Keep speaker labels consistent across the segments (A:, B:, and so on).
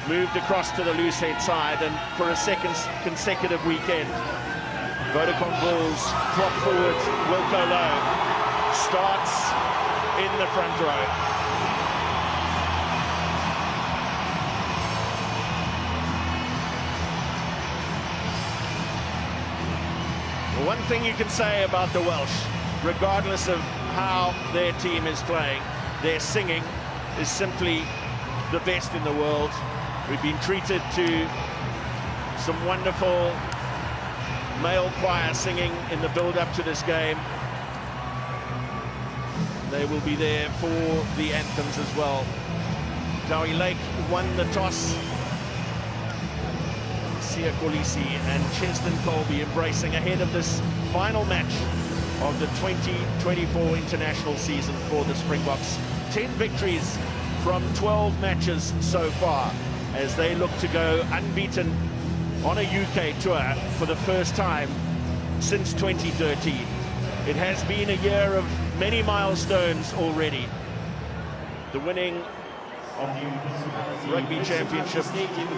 A: moved across to the loose head side, and for a second consecutive weekend, Vodacom Bulls drop forward, Wilco Low starts in the front row. Well, one thing you can say about the Welsh, regardless of how their team is playing, their singing is simply the best in the world. We've been treated to some wonderful male choir singing in the build-up to this game. They will be there for the anthems as well. Tawi Lake won the toss. Sia Kolisi and Cheston Colby embracing ahead of this final match of the 2024 international season for the Springboks. 10 victories from 12 matches so far, as they look to go unbeaten on a UK tour for the first time since 2013. It has been a year of many milestones already. The winning of the Rugby Championship,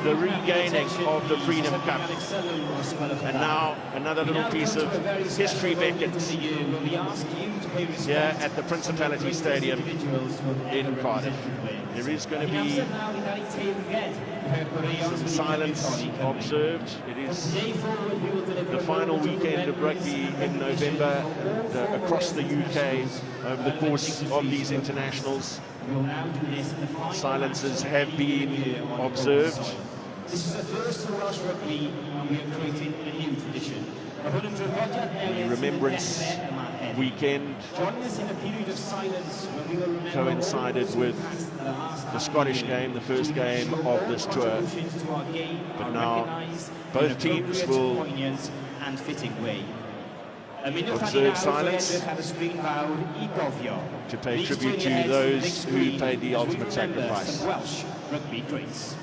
A: the regaining of the Freedom Cup, and now another little piece of history beckons here at the Principality Stadium in Cardiff. There is going to be some silence observed. It is the final weekend of rugby in November across the UK over the course of these internationals. Silences have been observed.
B: This is the first for Welsh Rugby, and we are creating a new tradition.
A: The Remembrance weekend coincided with the Scottish game, the first game of this tour. But now both teams will observe silence to pay tribute to those who paid the ultimate sacrifice.
B: Welsh rugby greats.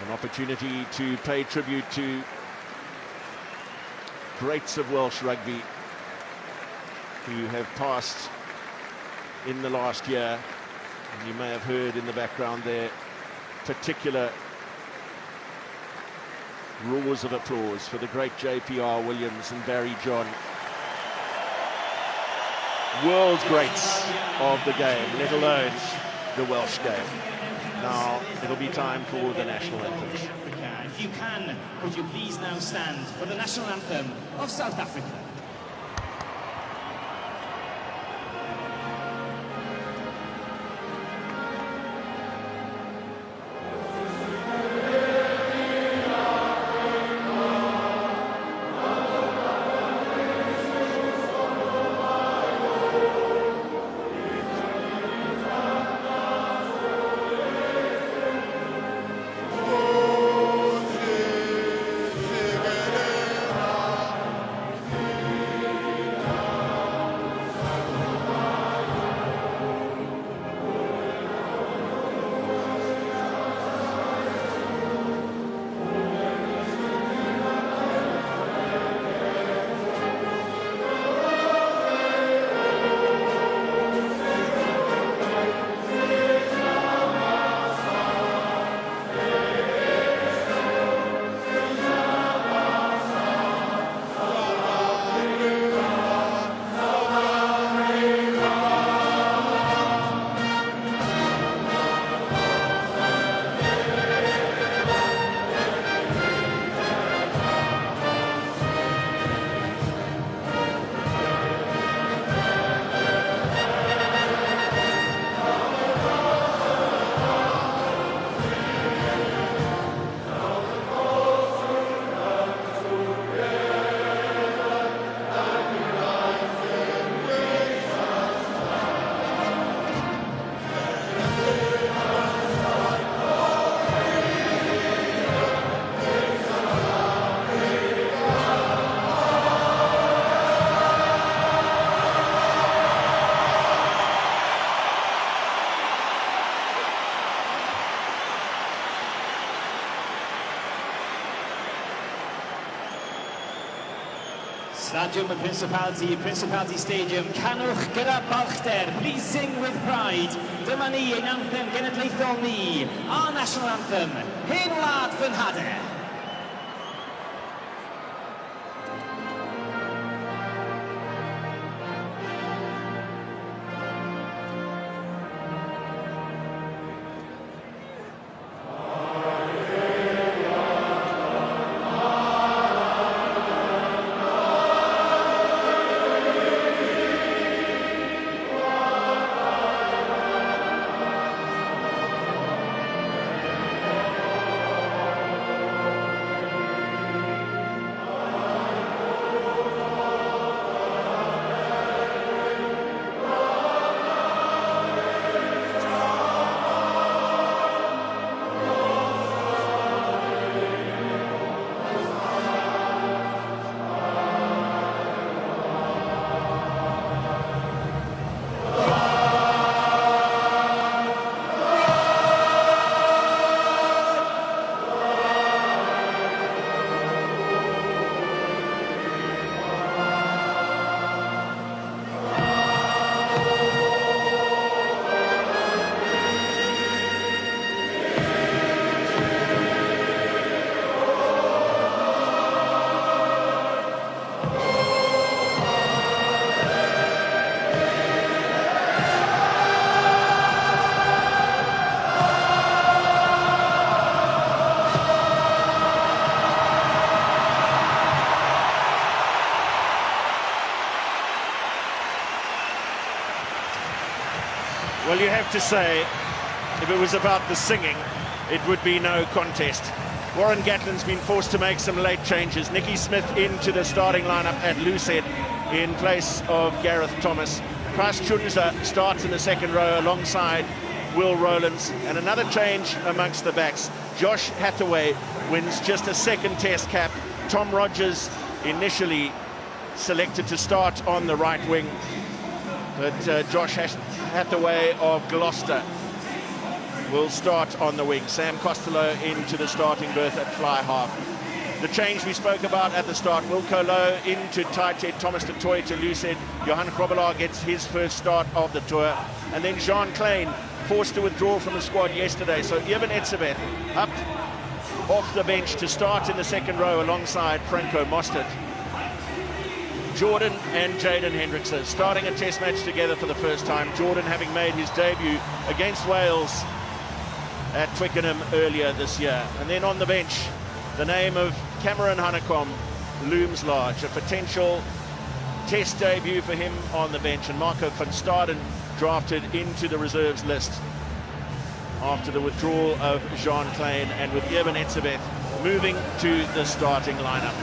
A: An opportunity to pay tribute to greats of Welsh rugby who have passed in the last year. And you may have heard in the background there particular roars of applause for the great J.P.R. Williams and Barry John. World greats of the game, let alone the Welsh game. Now it'll be time for the national anthems.
B: If you can, would you please now stand for the national anthem of South Africa? Stadium y Principality Stadium, canwch gyda balchder, please sing with pride. Dyma ni ein anthem genedlaethol ni, our national anthem, Hen Wlad fy Nhadau.
A: Well, you have to say, if it was about the singing, it would be no contest. Warren Gatlin's been forced to make some late changes. Nicky Smith into the starting lineup at loosehead in place of Gareth Thomas. Christ Chunza starts in the second row alongside Will Rowlands, and another change amongst the backs. Josh Hathaway wins just a second test cap. Tom Rogers initially selected to start on the right wing, but Josh Hathaway of Gloucester will start on the wing. Sam Costello into the starting berth at fly half. The change we spoke about at the start, Wilco Low into tight head, Thomas du Toit to loosehead. Johan Grobbelaar gets his first start of the tour. And then Jean Klein forced to withdraw from the squad yesterday. So Eben Etzebeth up off the bench to start in the second row alongside Franco Mostert. Jordan and Jaden Hendrickse starting a test match together for the first time. Jordan having made his debut against Wales at Twickenham earlier this year. And then on the bench, the name of Cameron Hanekom looms large. A potential test debut for him on the bench. And Marco van Staden drafted into the reserves list after the withdrawal of Jean Klein, and with Eben Etzebeth moving to the starting lineup.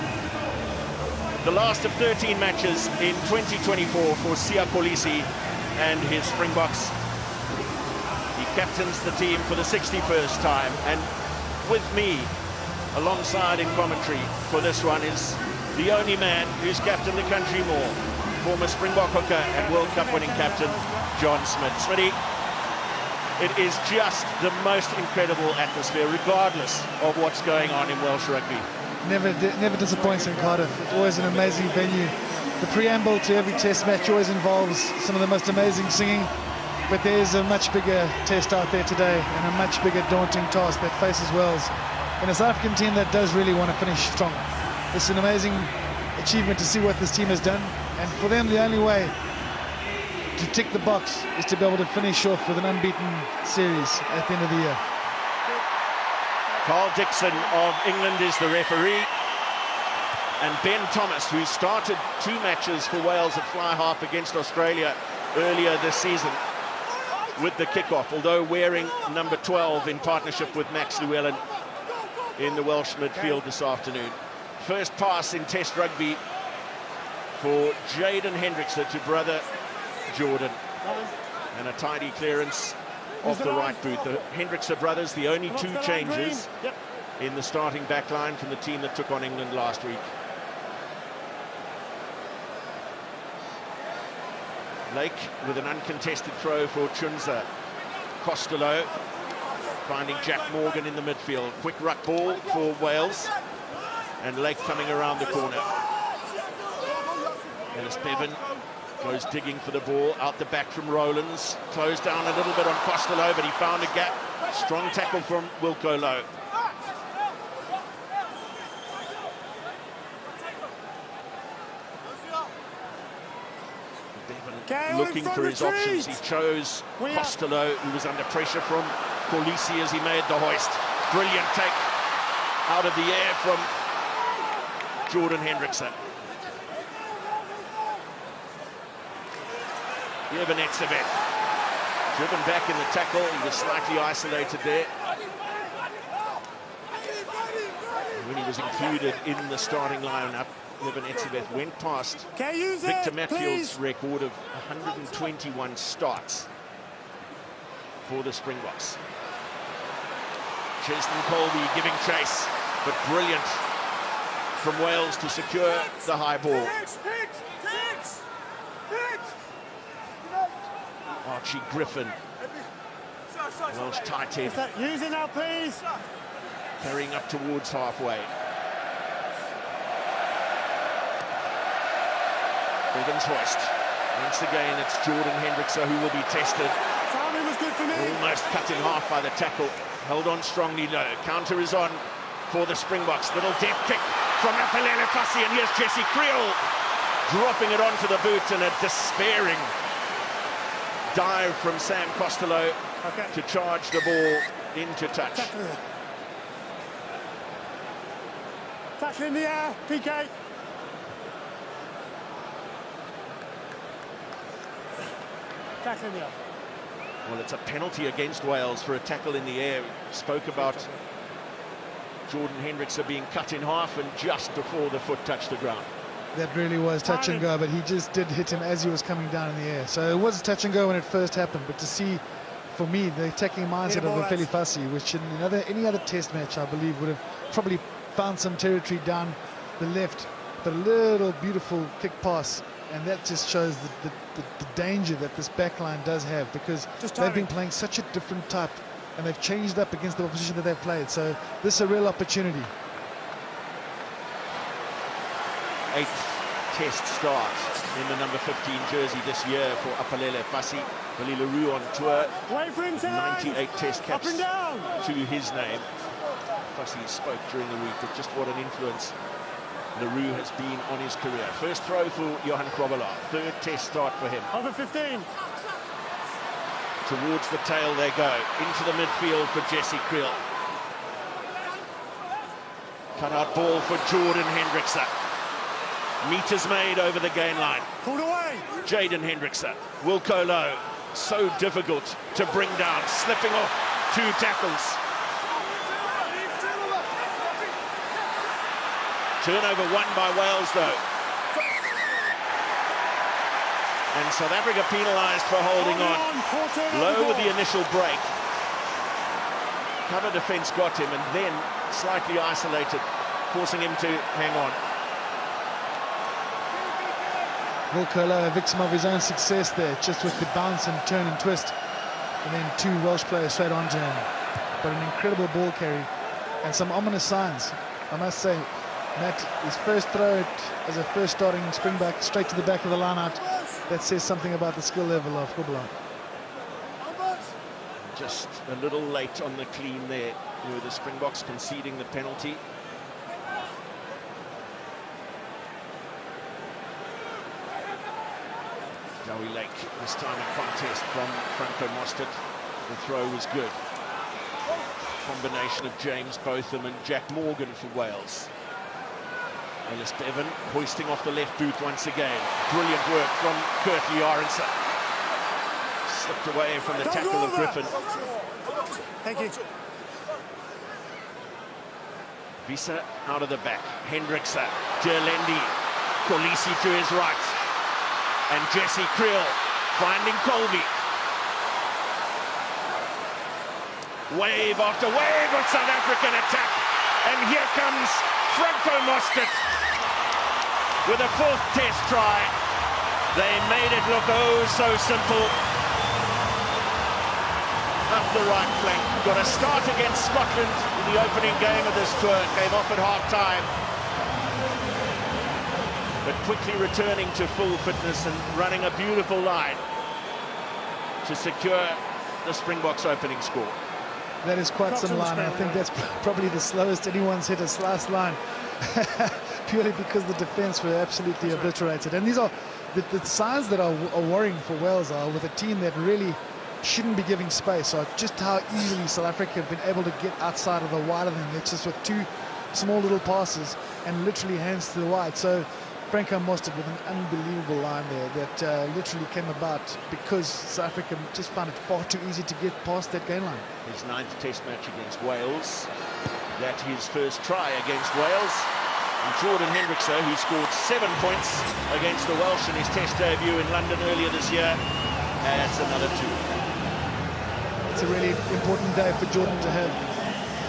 A: The last of 13 matches in 2024 for Siya Kolisi and his Springboks. He captains the team for the 61st time, and with me alongside in commentary for this one is the only man who's captained the country more, former Springbok hooker and World Cup winning captain John Smith. Smitty, it is just the most incredible atmosphere regardless of what's going on in Welsh rugby.
C: Never disappoints in Cardiff. It's always an amazing venue. The preamble to every test match always involves some of the most amazing singing, but there's a much bigger test out there today and a much bigger daunting task that faces Wales, and a South African team that does really want to finish strong. It's an amazing achievement to see what this team has done, and for them the only way to tick the box is to be able to finish off with an unbeaten series at the end of the year.
A: Carl Dixon of England is the referee, and Ben Thomas, who started 2 matches for Wales at fly half against Australia earlier this season with the kickoff, although wearing number 12 in partnership with Max Llewellyn in the Welsh midfield this afternoon. First pass in Test rugby for Jaden Hendrickse to brother Jordan, and a tidy clearance off the right boot. The Hendrickse brothers, the only 2 changes in the starting back line from the team that took on England last week. Lake with an uncontested throw for Chunza. Costello finding Jack Morgan in the midfield. Quick ruck ball for Wales, and Lake coming around the corner. Ellis Bevan goes digging for the ball out the back from Rowlands. Closed down a little bit on Costello, but he found a gap. Strong tackle from Wilco Low. Bevan looking for his options. He chose Costello, who was under pressure from Kolisi as he made the hoist. Brilliant take out of the air from Jordan Hendrickson. Jurgen Etzebeth driven back in the tackle. He was slightly isolated there. When he was included in the starting lineup, Jurgen Etzebeth went past Victor Matfield's record of 121 starts for the Springboks. Cheston Colby giving chase, but brilliant from Wales to secure the high ball. Archie Griffin, Welsh tight end,
D: using now, please.
A: carrying up towards halfway. Bevan's hoist. Once again, it's Jordan Hendrickson who will be tested.
D: Timing was good for me.
A: Almost cut in half by the tackle. Held on strongly low. Counter is on for the Springboks. Little depth kick from Apalele Fassi, and here's Jesse Creel dropping it onto the boot, and a despairing dive from Sam Costello to charge the ball into touch.
D: Tackle in the air, PK. Tackle in the air.
A: Well, it's a penalty against Wales for a tackle in the air. We spoke about Jordan Hendrickson being cut in half and just before the foot touched the ground.
C: That really was touch and go, but he just did hit him as he was coming down in the air. So it was touch and go when it first happened, but to see, for me, the attacking mindset of Apalele Fassi, which in any other test match, I believe, would have probably found some territory down the left, but a little beautiful kick pass, and that just shows the danger that this back line does have, because they've been playing such a different type, and they've changed up against the opposition that they've played. So this is a real opportunity.
A: 8th test start in the number 15 jersey this year for Apalele Fassi. Willie LaRue on tour, 98 test caps to his name. Fassi spoke during the week of just what an influence LaRue has been on his career. First throw for Johan Krobelaar, 3rd test start for him.
D: Over 15.
A: Towards the tail they go, into the midfield for Jesse Creel. Cut out ball for Jordan Hendrickson. Meters made over the gain line.
D: Pulled away.
A: Jaden Hendrickson, Wilco Low, so difficult to bring down, slipping off 2 tackles. Turnover won by Wales though. And South Africa penalised for holding on. Low with the initial break. Cover defence got him, and then slightly isolated, forcing him to hang on.
C: Wilco Low, a victim of his own success there, just with the bounce and turn and twist, and then 2 Welsh players straight onto him. But an incredible ball carry and some ominous signs, I must say. Matt, his first throw as a first starting Springbok straight to the back of the line out. That says something about the skill level of Krobelaar.
A: Just a little late on the clean there, with the Springboks conceding the penalty. Joey Lake, this time a contest from Franco Mostert. The throw was good. Combination of James Botham and Jack Morgan for Wales. Ellis Bevan hoisting off the left boot once again. Brilliant work from Kirtley Aronson. Slipped away from the tackle of Griffin.
D: Thank you.
A: Visa out of the back. Hendrickson, Derlendi, Kolisi to his right. And Jesse Creel finding Colby. Wave after wave of South African attack. And here comes Franco Mostert with a 4th test try. They made it look oh so simple. Up the right flank. Got a start against Scotland in the opening game of this tour. Came off at half-time. but quickly returning to full fitness and running a beautiful line to secure the Springboks opening score.
C: That is quite some line. I think that's probably the slowest anyone's hit a last line, purely because the defence were absolutely obliterated. And these are the signs that are worrying for Wales are with a team that really shouldn't be giving space, are just how easily South Africa have been able to get outside of the wider than it's just with two small little passes and literally hands to the wide. So Franco Mostert with an unbelievable line there that literally came about because South Africa just found it far too easy to get past that gain line.
A: His 9th test match against Wales. That's his first try against Wales. And Jordan Hendrickse, who scored 7 points against the Welsh in his test debut in London earlier this year, adds another 2.
C: It's a really important day for Jordan to have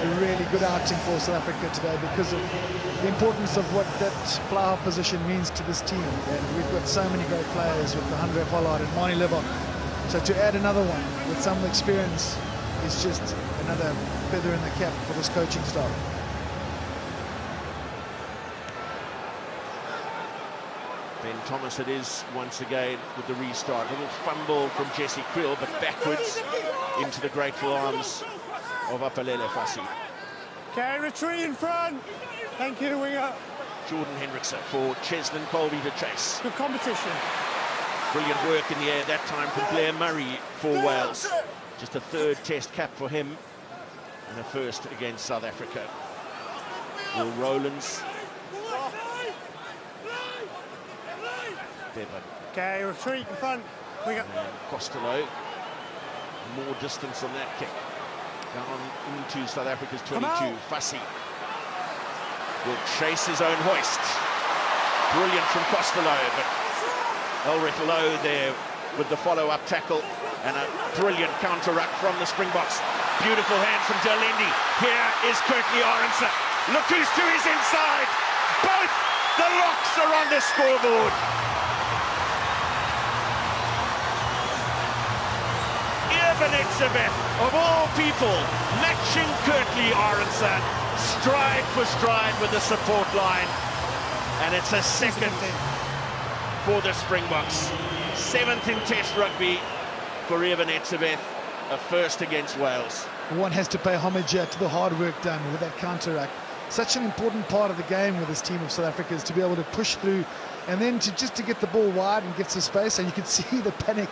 C: a really good outing for South Africa today because of the importance of what that fly-half position means to this team. And we've got so many great players with Andre Pollard and Manie Libbok. So to add another one with some experience is just another feather in the cap for this coaching staff.
A: Ben Thomas it is once again with the restart. A little fumble from Jesse Kriel, but backwards into the grateful arms of Apalele Fassi.
D: Okay, retreat in front. Thank you, winger.
A: Jordan Hendrickse for Cheslin Colby to chase.
D: Good competition.
A: Brilliant work in the air that time from Blair Murray for Wales. Just a 3rd test cap for him and a 1st against South Africa. Will Rowlands. Bevan.
D: Okay, retreat in front. Winger.
A: And Costello. More distance on that kick. Down into South Africa's 22. Fassi will chase his own hoist. Brilliant from Costello, but Elric Lowe there with the follow-up tackle and a brilliant counter-ruck from the Springboks. Beautiful hand from Derlendi. Here is Kirtley Arendse. Look who's to his inside. Both the locks are on the scoreboard. Etzebeth, of all people, matching Kirtley Arendse, stride for stride with the support line. And it's a 2nd for the Springboks. 7th in Test rugby for Evan Etzebeth, a 1st against Wales.
C: One has to pay homage to the hard work done with that counter-ruck. Such an important part of the game with this team of South Africa is to be able to push through and then just to get the ball wide and get some space. And you can see the panic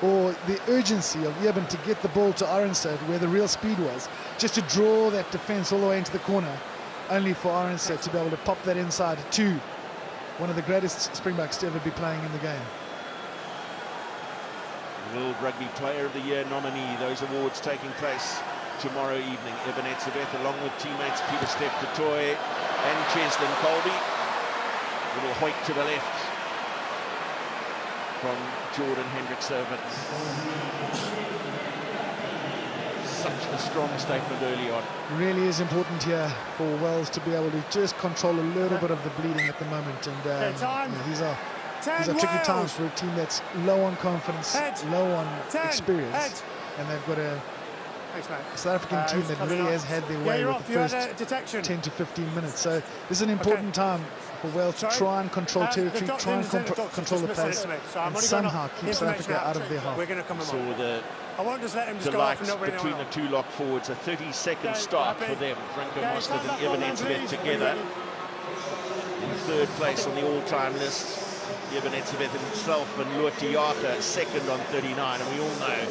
C: or the urgency of Eben to get the ball to Arendse where the real speed was, just to draw that defence all the way into the corner, only for Arendse to be able to pop that inside to one of the greatest Springboks to ever be playing in the game.
A: World Rugby Player of the Year nominee. Those awards taking place tomorrow evening. Evan Etzebeth along with teammates Peter Steph du Toit and Cheslin Colby. Little hoik to the left from Jordan Hendrickse. Such a strong statement early on.
C: Really is important here for Wales to be able to just control a little bit of the bleeding at the moment. And these are tricky times for a team that's low on confidence, low on experience, and they've got a South African team that really has had their way with the first 10 to 15 minutes. So this is an important time for Wales to try and control territory, try and control the pace, and somehow keep South Africa out of their half.
A: So the delight between the two lock forwards, a 30-second start for them. Franco Mostert and Evan Etzebeth together in 3rd place on the all-time list. Evan Etzebeth himself and Luati Yaka 2nd on 39, and we all know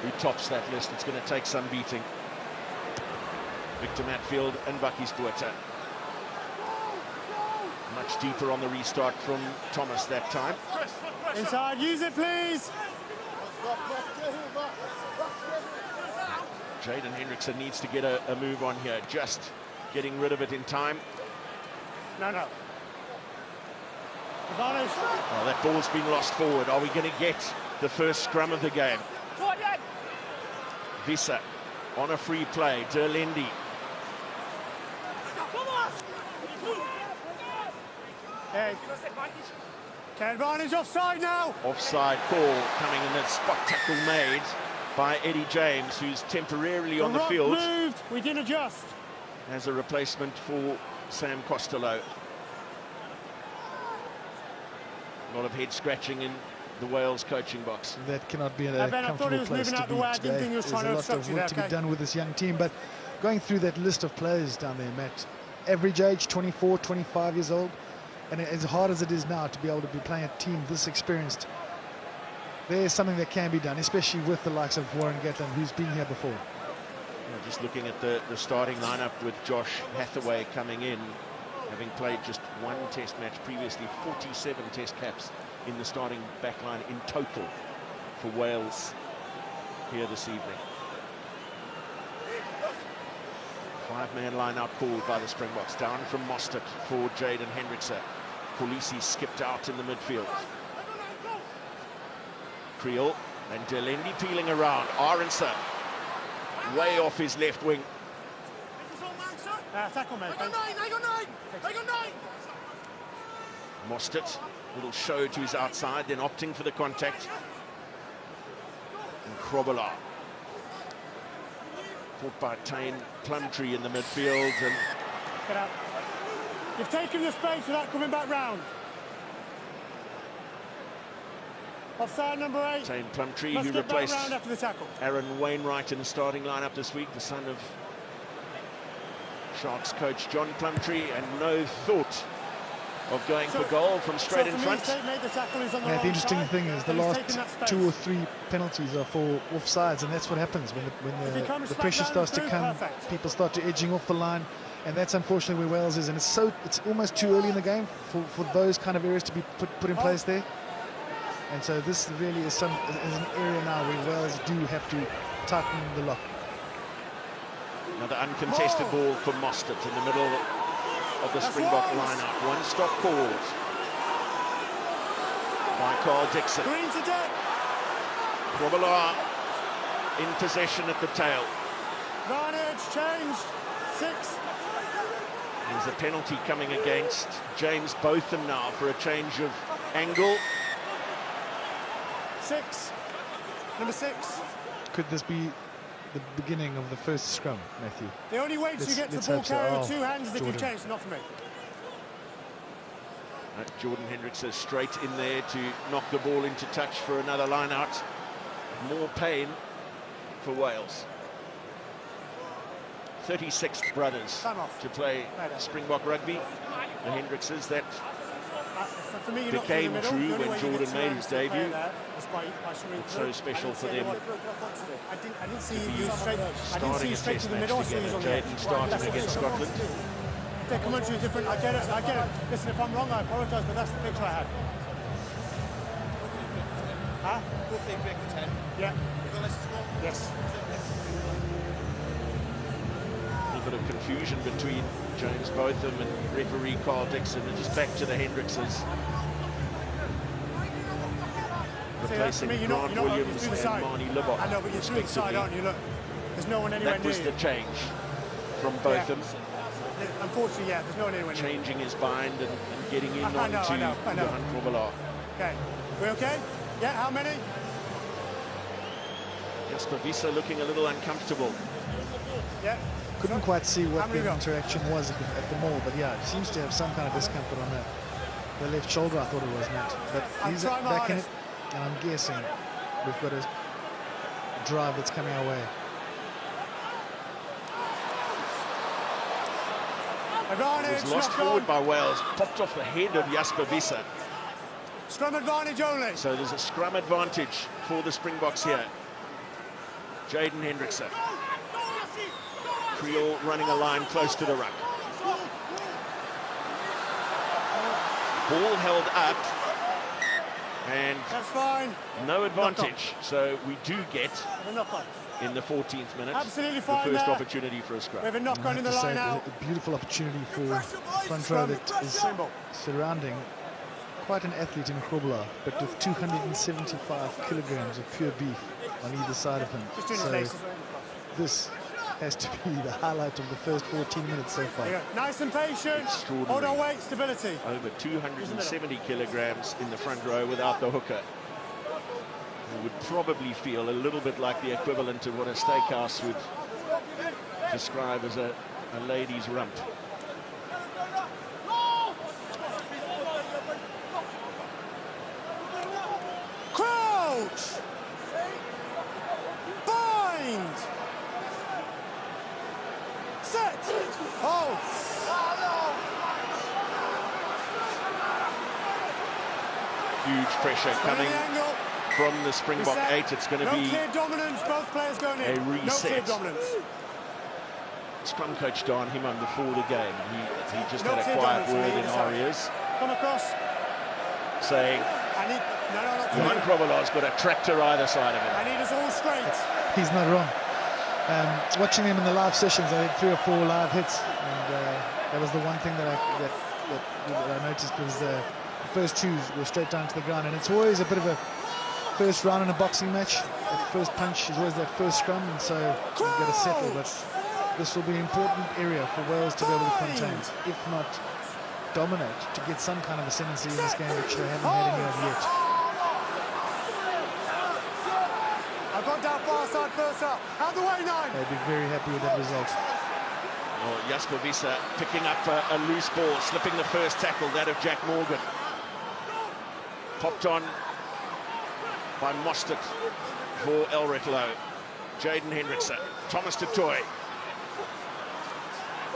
A: who tops that list. It's going to take some beating. Victor Matfield and Bakkies Botha. Much deeper on the restart from Thomas that time.
D: Inside, use it please.
A: Jaden Hendrickse needs to get a move on here, just getting rid of it in time.
D: No.
A: Oh, that ball's been lost forward. Are we going to get the first scrum of the game? Visa on a free play. Derlendi.
D: Okay, advantage offside now.
A: Offside call coming in. That spot tackle made by Eddie James, who's temporarily on the field.
D: Moved. We didn't adjust.
A: As a replacement for Sam Costello. A lot of head scratching in the Wales coaching box.
C: That cannot be a
D: Ben, I thought he
C: comfortable
D: was
C: place
D: moving
C: to
D: out the
C: be
D: way. I didn't
C: today.
D: think he was
C: There's
D: trying
C: a
D: to
C: lot
D: obstruct
C: of
D: you
C: work
D: there,
C: to be
D: okay?
C: done with this young team, but going through that list of players down there, Matt, average age 24, 25 years old, and as hard as it is now to be able to be playing a team this experienced, there's something that can be done, especially with the likes of Warren Gatland, who's been here before.
A: Yeah, just looking at the starting lineup with Josh Hathaway coming in, having played just one test match previously, 47 test caps in the starting backline in total for Wales here this evening. Five-man line-out called by the Springboks. Down from Mostert for Jaden Hendrickse. Kolisi skipped out in the midfield. Creel and Delendi peeling around. Arendse way off his left wing.
D: Tackle, mate.
A: Mostert, little show to his outside, then opting for the contact. And Krobela. Fought by Tane Plumtree in the midfield. And
D: Get out. You've taken the space without coming back round. Offside number 8.
A: Tane Plumtree,
D: Must
A: who
D: get back
A: replaced
D: round after the tackle.
A: Aaron Wainwright in the starting lineup this week, the son of Sharks coach John Plumtree, and no thought of going for goal from straight in front.
C: The interesting thing is the last 2 or 3 penalties are for offsides, and that's what happens when the pressure starts to come. People start to edging off the line, and that's unfortunately where Wales is. And it's almost too early in the game for those kind of areas to be put in place there. And so this really is an area now where Wales do have to tighten the lock.
A: Another uncontested ball for Mostert in the middle of the Springbok lineup. One stop called by Carl Dixon.
D: Green to deck.
A: Krobela in possession at the tail.
D: Advantage changed. 6.
A: There's a penalty coming against James Botham now for a change of angle.
D: 6. Number 6.
C: Could this be the beginning of the first scrum, Matthew?
D: The only way to get the ball carrier with 2 hands is if you change, not for me.
A: Jordan Hendrickse straight in there to knock the ball into touch for another line out. More pain for Wales. 36 brothers to play Springbok rugby. The Hendrickses, that
D: for me,
A: became true when Jordan made his debut. It's so special for them.
D: I didn't see you straight to the middle.
A: Jaden starting against Scotland.
D: Their commentary is different. I get it. Listen, if I'm wrong, I apologise, but that's the picture I had. Huh?
E: We'll think back to 10.
D: Yeah.
E: Yes.
A: A little bit of confusion between James Botham and referee Carl Dixon, and just back to the Hendrickses. Replacing Grant Williams and Marnie Libbok.
D: I know, but you're through the side, aren't you? Look, there's no one anywhere near.
A: That was the change from Botham.
D: Yeah. Unfortunately, yeah, there's no one anywhere near.
A: Changing his bind and getting in onto Johan Krobela.
D: Okay, we okay? Yeah, how many?
A: Jasper Wiese looking a little uncomfortable.
D: Yeah.
C: Couldn't quite see what the interaction was at the mall, but yeah, it seems to have some kind of discomfort on the left shoulder, I thought it was, Matt. But he's back in it, and I'm guessing we've got a drive that's coming our way.
D: Advantage,
A: was lost forward by Wales, popped off the head of Jasper Wiese.
D: Scrum advantage only.
A: So there's a scrum advantage for the Springboks here. Jaden Hendrickse. Creel running a line close to the ruck. Ball held up. And
D: that's fine.
A: No advantage. So we do get in the 14th minute
D: absolutely fine
A: the first opportunity for a scrum.
D: We have a knock-on in the line now.
C: A beautiful opportunity for front row that is surrounding quite an athlete in Krobela, but with 275 kilograms of pure beef on either side of him. So this has to be the highlight of the first 14 minutes so far.
D: Nice and patient. Hold on, weight, stability.
A: Over 270 kilograms in the front row without the hooker. It would probably feel a little bit like the equivalent of what a steakhouse would describe as a lady's rump.
D: Touch. Bind. Set. Hold.
A: Huge pressure coming from the Springbok 8. It's going to be
D: clear dominance, both players going in.
A: a reset.
D: No clear dominance.
A: Scrum coach Don Himan before the game, he just had a quiet word in our ears,
D: Come across.
A: saying Iman Krovalar's got a tractor either side of him.
D: I need us all straight.
C: He's not wrong. Watching him in the live sessions, I had 3 or 4 live hits, and that was the one thing that I noticed was the first 2 were straight down to the ground, and it's always a bit of a first round in a boxing match. That first punch is always that first scrum, and so you've got to settle. But this will be an important area for Wales to be able to contain, if not dominate, to get some kind of ascendancy in this game, which they haven't had any of yet.
D: I've gone down far side first up. Out the way, 9.
C: They'd be very happy with that result.
A: Well, Jasper Wiese picking up a loose ball, slipping the first tackle, that of Jack Morgan. Popped on by Mostert for Elric Lowe. Jaden Hendrickson, Thomas du Toit,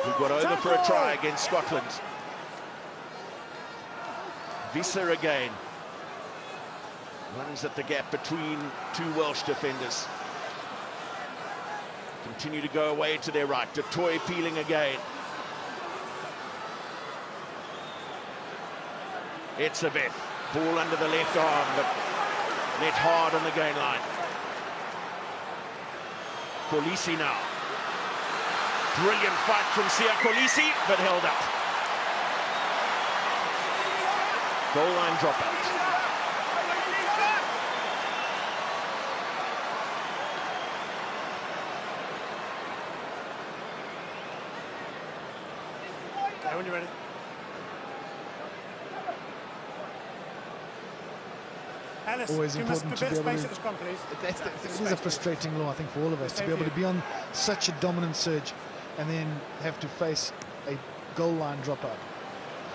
A: who got over for a try against Scotland. Wiese again. Runs at the gap between 2 Welsh defenders. Continue to go away to their right. Du Toit peeling again. It's a bit. Ball under the left arm, but net hard on the gain line. Kolisi now. Brilliant fight from Siya Kolisi, but held up. Goal line dropout.
D: Okay, when you're ready. Ellis,
C: Always important to be able to...
D: at the scrum, please.
C: It is a frustrating law, I think, for all of us, to be able to be on such a dominant surge and then have to face a goal line dropout.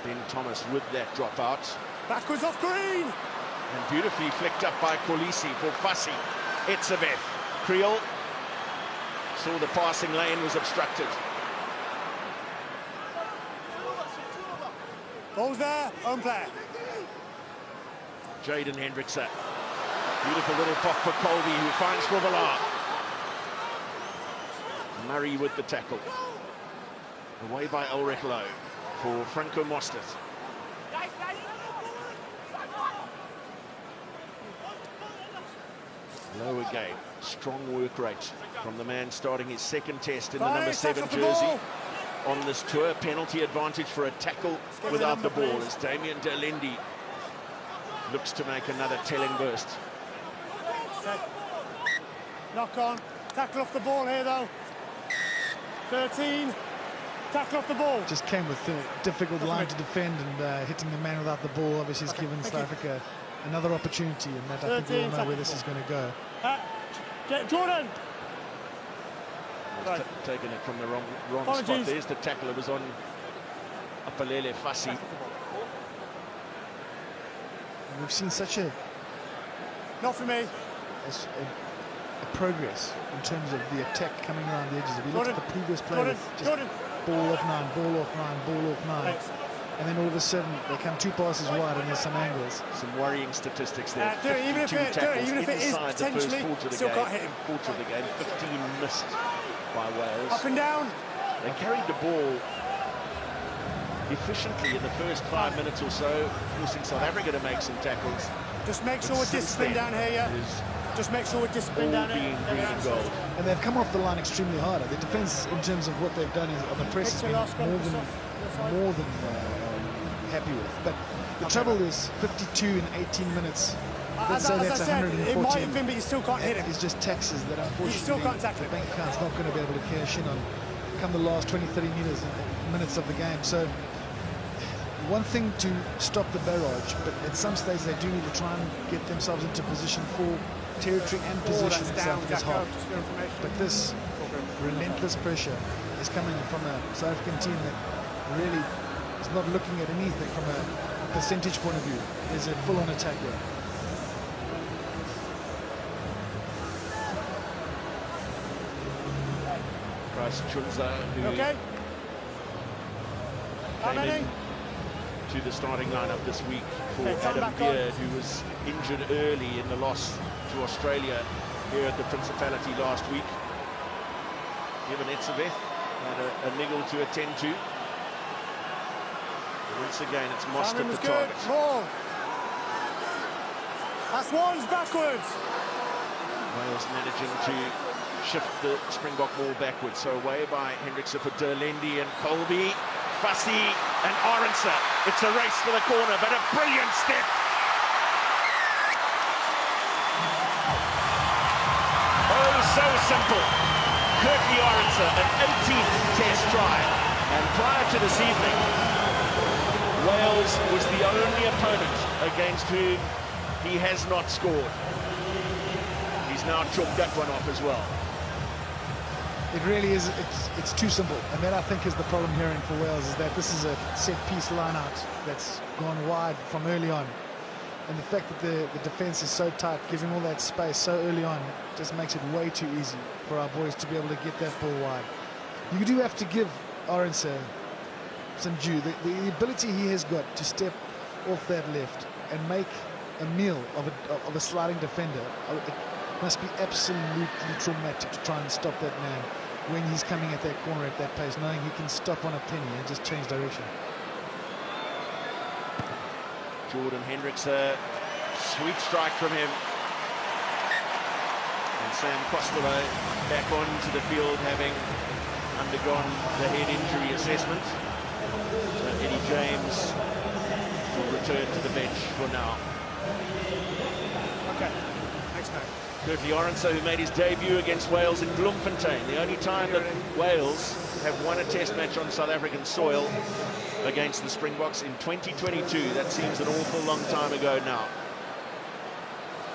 A: Ben Thomas with that dropout.
D: Backwards off green.
A: And beautifully flicked up by Kolisi for Fassi. Etzebeth. Creel saw the passing lane was obstructed.
D: Ball's there, own player.
A: Jaden Hendrickson. Beautiful little pop for Colby, who finds Krovalar. Murray with the tackle. Away by Elric Lowe for Franco Mostert. Lowe again. Strong work rate from the man starting his second test in the number 7 jersey on this tour. Penalty advantage for a tackle without the ball as Damien Delendi looks to make another telling burst.
D: Knock on. Tackle off the ball here, though. 13. Tackle off the ball.
C: Just came with a difficult line to defend, and hitting the man without the ball obviously has given South Africa another opportunity, and that I think we all know where this is going to go.
D: Jordan!
A: Right. Taking it from the wrong spot. There's the tackle. It was on Apalele Fassi.
C: We've seen such a...
D: Not for me.
C: A progress in terms of the attack coming around the edges. If you look at the previous players, just ball off 9, ball off 9, ball off 9. Thanks. And then all of a sudden they come 2 passes wide and there's some angles.
A: Some worrying statistics there.
D: Even if it is potentially, still can't hit him.
A: Quarter of the game, 15 missed by Wales.
D: Up and down.
A: They carried the ball efficiently in the first 5 minutes or so, forcing South Africa to make some tackles.
D: Just make sure we're disciplined down here, yeah? Just make sure we're disciplined down here.
A: Green and gold.
C: And they've come off the line extremely hard. The defence, in terms of what they've done on the press, has been more than happy with. But the trouble is 52 in 18 minutes. Let's say that's 114.
D: It might have been, but you still can't hit it.
C: It's just taxes that unfortunately
D: you still can't tackle
C: the bank account's not going to be able to cash in on come the last 20-30 minutes of the game. So one thing to stop the barrage, but at some stage they do need to try and get themselves into position for territory and position in South Africa's half. But this relentless pressure is coming from a South African team that really is not looking at anything from a percentage point of view. There's a full-on attack there.
A: who
D: Okay. How
A: came
D: many?
A: in to the starting lineup this week for
D: Okay, come
A: Adam
D: back on.
A: Beard, who was injured early in the loss to Australia here at the Principality last week. Given Etzebeth had a niggle to attend to. Once again, it's Most at the target.
D: Ball. That's one's backwards.
A: Wales managing to shift the Springbok ball backwards. So away by Hendrickse for Derlendi and Colby. Fussy and Arendse. It's a race for the corner, but a brilliant step. Oh, so simple. Curtly Arendse, an 18th test try. And prior to this evening, Wales was the only opponent against whom he has not scored. He's now chalked that one off as well.
C: It really is, it's too simple. And that, I think, is the problem here for Wales, is that this is a set-piece line-out that's gone wide from early on. And the fact that the defence is so tight, giving all that space so early on, just makes it way too easy for our boys to be able to get that ball wide. You do have to give Arendse some due. The ability he has got to step off that left and make a meal of a sliding defender, it must be absolutely traumatic to try and stop that man when he's coming at that corner at that pace, knowing he can stop on a penny and just change direction.
A: Jordan Hendrickse, sweet strike from him. And Sam Costello back onto the field, having undergone the head injury assessment. So Eddie James will return to the bench for now.
D: Okay. Next man.
A: Curtly Arendse, who made his debut against Wales in Bloemfontein, the only time that Wales have won a test match on South African soil against the Springboks in 2022. That seems an awful long time ago now.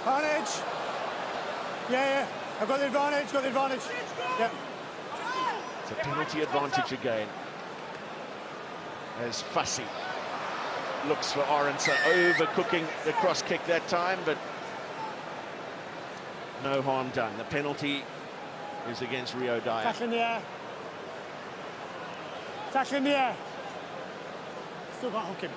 D: Advantage. Yeah. I've got the advantage, Yeah.
A: It's a penalty advantage again. As Fussy looks for Arendse, overcooking the cross kick that time, but no harm done. The penalty is against Rio Dyer.
D: Tackle in the air. Tackle in the air. Still can't hook him.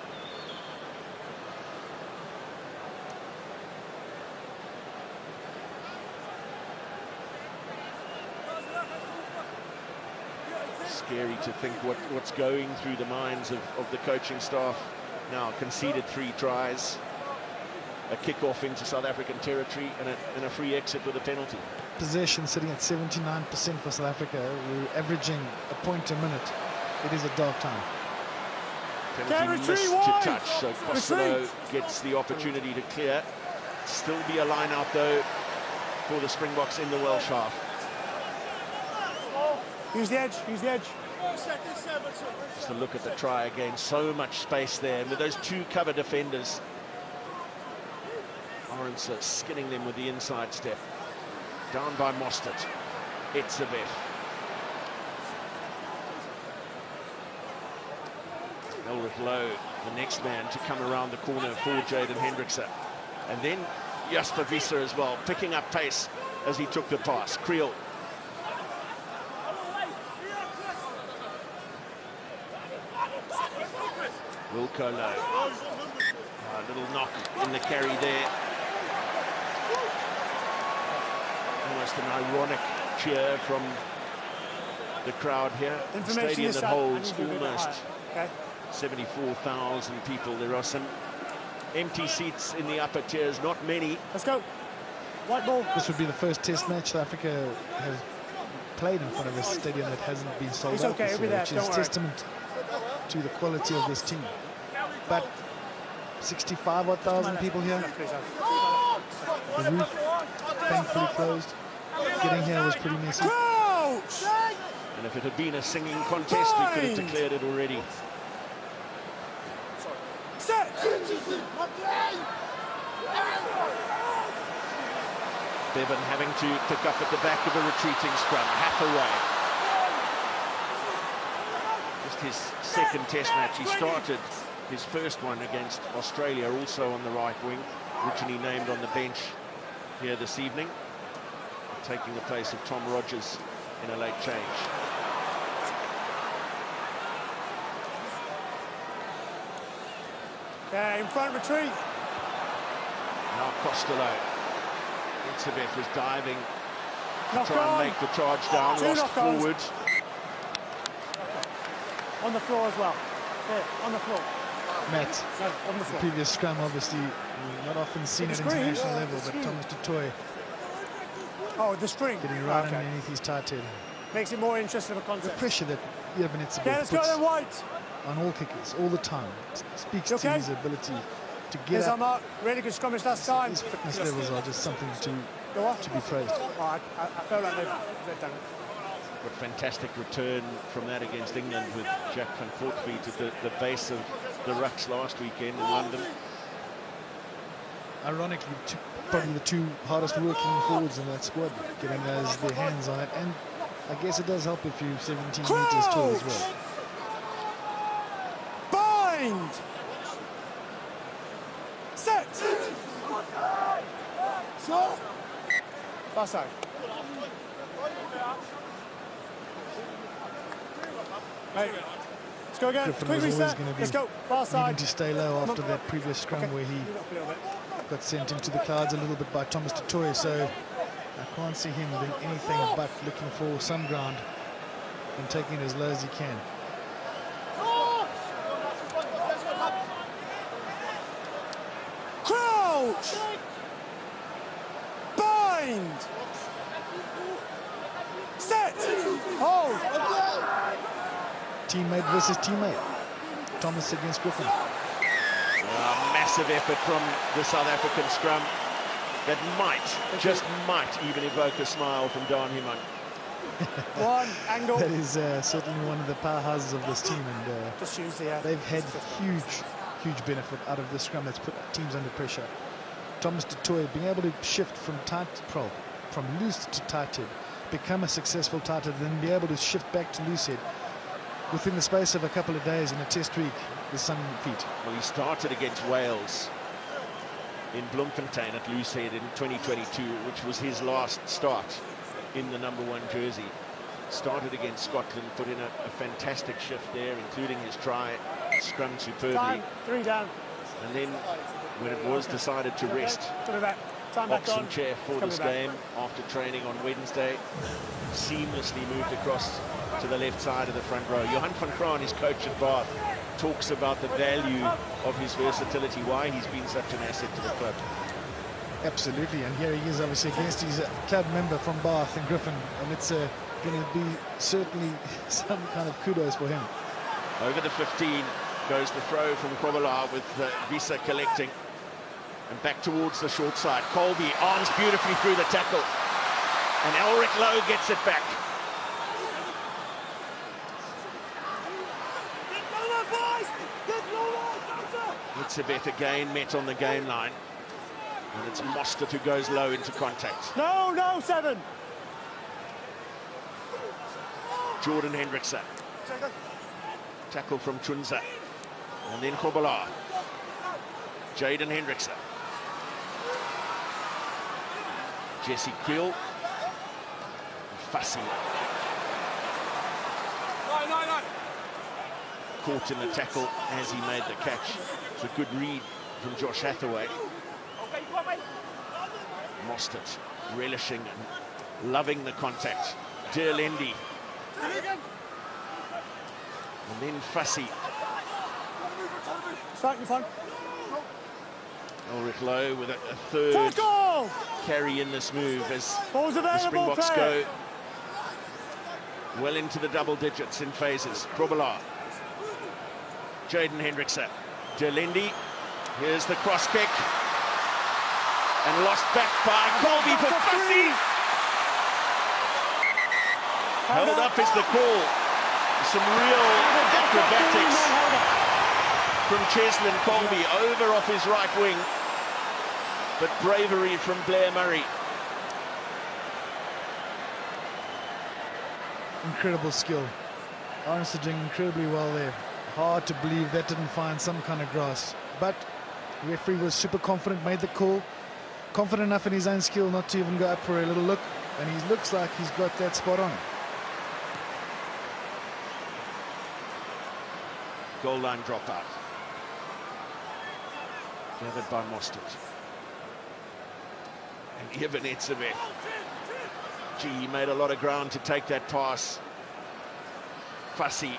A: Scary to think what's going through the minds of the coaching staff now. Conceded 3 tries, a kickoff into South African territory, and a free exit with a penalty.
C: Possession sitting at 79% for South Africa. We're averaging a point a minute. It is a dark time.
A: Penalty missed to touch, so Costello gets the opportunity to clear. Still be a line out though for the Springboks in the Welsh half.
D: Use the edge.
A: Just a look at the try again, so much space there, and with those 2 cover defenders, Arendse skinning them with the inside step. Down by Mostert. Etzebeth. Elric Lowe, the next man to come around the corner for Jaden Hendrickse. And then Jasper Wiese as well, picking up pace as he took the pass. Creel. Wilco Lowe. A little knock in the carry there. Almost an ironic cheer from the crowd here. Stadium that holds almost 74,000 people. There are some empty seats in the upper tiers, not many.
D: Let's go. White ball.
C: This would be the first test match South Africa has played in front of a stadium that hasn't been sold out this year, which is testament to the quality of this team. But 65,000 people here. The roof thankfully closed. Getting here was pretty messy.
A: And if it had been a singing contest, we could have declared it already. Bevan having to pick up at the back of a retreating scrum, half away. Just his second test match. He started his first one against Australia, also on the right wing, originally named on the bench here this evening, taking the place of Tom Rogers in a late change.
D: Yeah, in front, retreat.
A: Now Costello. Itzebeth was diving to
D: Knock
A: try
D: on.
A: and make the charge down,
D: Two
A: lost
D: knock-ons.
A: forward.
D: On the floor as well. Here, on the floor.
C: Matt,
D: No, on the floor.
C: previous scrum, obviously, not often seen at
D: The screen.
C: international
D: Yeah,
C: level,
D: the
C: but
D: screen.
C: Thomas du Toit
D: Oh, the string.
C: getting right
D: Okay.
C: underneath his tight head.
D: Makes it more interesting of a
C: The
D: contest.
C: pressure that Irvin
D: Yeah,
C: Itzebeth
D: let's go
C: puts
D: then, White.
C: on all kickers all the time speaks
D: You
C: to
D: okay?
C: his ability to get
D: Here's our
C: up.
D: mark. Really good scrummage last time.
C: His fitness levels are just something
D: Go on.
C: to be praised.
D: Oh, I felt like they've done it.
A: What fantastic return from that against England with Jack van Kortveet at the base of the rucks last weekend in London.
C: Ironically, probably the two hardest working forwards in that squad, getting their hands on it, and I guess it does help if you're 17 meters tall as well.
D: Bind. Set. So. Far side. Hey, let's go again.
C: Griffin
D: Quick
C: was always
D: reset.
C: going to be
D: Let's go. Far
C: needing
D: side.
C: to stay low after that previous scrum
D: Okay.
C: where he
D: Move up a little bit.
C: got sent into the clouds a little bit by Thomas du Toit, so I can't see him doing anything but looking for some ground and taking it as low as he can.
D: Crouch. Bind. Set. Hold.
C: Teammate versus teammate. Thomas against Griffin.
A: Massive effort from the South African scrum that just might even evoke a smile from Dan Human.
D: One angle.
C: That is certainly one of the powerhouses of this team, and
D: Just use the.
C: they've had huge benefit out of the scrum that's put teams under pressure. Thomas du Toit being able to shift from loose to tight head, become a successful tight head, then be able to shift back to loose head within the space of a couple of days in a test week is some feat.
A: Well, he started against Wales in Bloemfontein at Loosehead in 2022, which was his last start in the #1 jersey. Started against Scotland, put in a fantastic shift there, including his try, scrum superbly.
D: Time. 3 down.
A: And then when it was decided to rest,
D: Put it back. Time back
A: box
D: on.
A: and chair for
D: Coming
A: this
D: back.
A: game after training on Wednesday, seamlessly moved across to the left side of the front row. Johan van Kraan, his coach at Bath, talks about the value of his versatility, why he's been such an asset to the club.
C: Absolutely, and here he is obviously against his club member from Bath and Griffin, and it's going to be certainly some kind of kudos for him.
A: Over the 15 goes the throw from Kovala with Visa collecting. And back towards the short side. Colby arms beautifully through the tackle. And Elric Lowe gets it back. Itzebeth again met on the game line. And it's Mostert who goes low into contact.
D: No, 7.
A: Jordan Hendrickson. Tackle from Chunza. And then Kovala. Jaden Hendrickson. Jesse Creel. Fussy. Caught in the tackle as he made the catch. It's a good read from Josh Hathaway. Mostert relishing and loving the contact. Dear Lindy. And then Fussy.
D: Starting fun.
A: Ulrich Lowe with a third
D: Tackle!
A: carry in this move as
D: Ball's
A: the
D: available,
A: Springboks
D: player.
A: go well into the double digits in phases. Krobala. Jaden Hendrickson. De Lindy. Here's the cross kick. And lost back by Colby for Fussy. Held up is the call. Some real acrobatics from Cheslin Colby over off his right wing. But bravery from Blair Murray.
C: Incredible skill. Honestly doing incredibly well there. Hard to believe that didn't find some kind of grass. But the referee was super confident, made the call. Confident enough in his own skill not to even go up for a little look. And he looks like he's got that spot on.
A: Goal line dropout. Gathered by Mostert. And Eben Etzebeth. Gee, he made a lot of ground to take that pass. Fussy.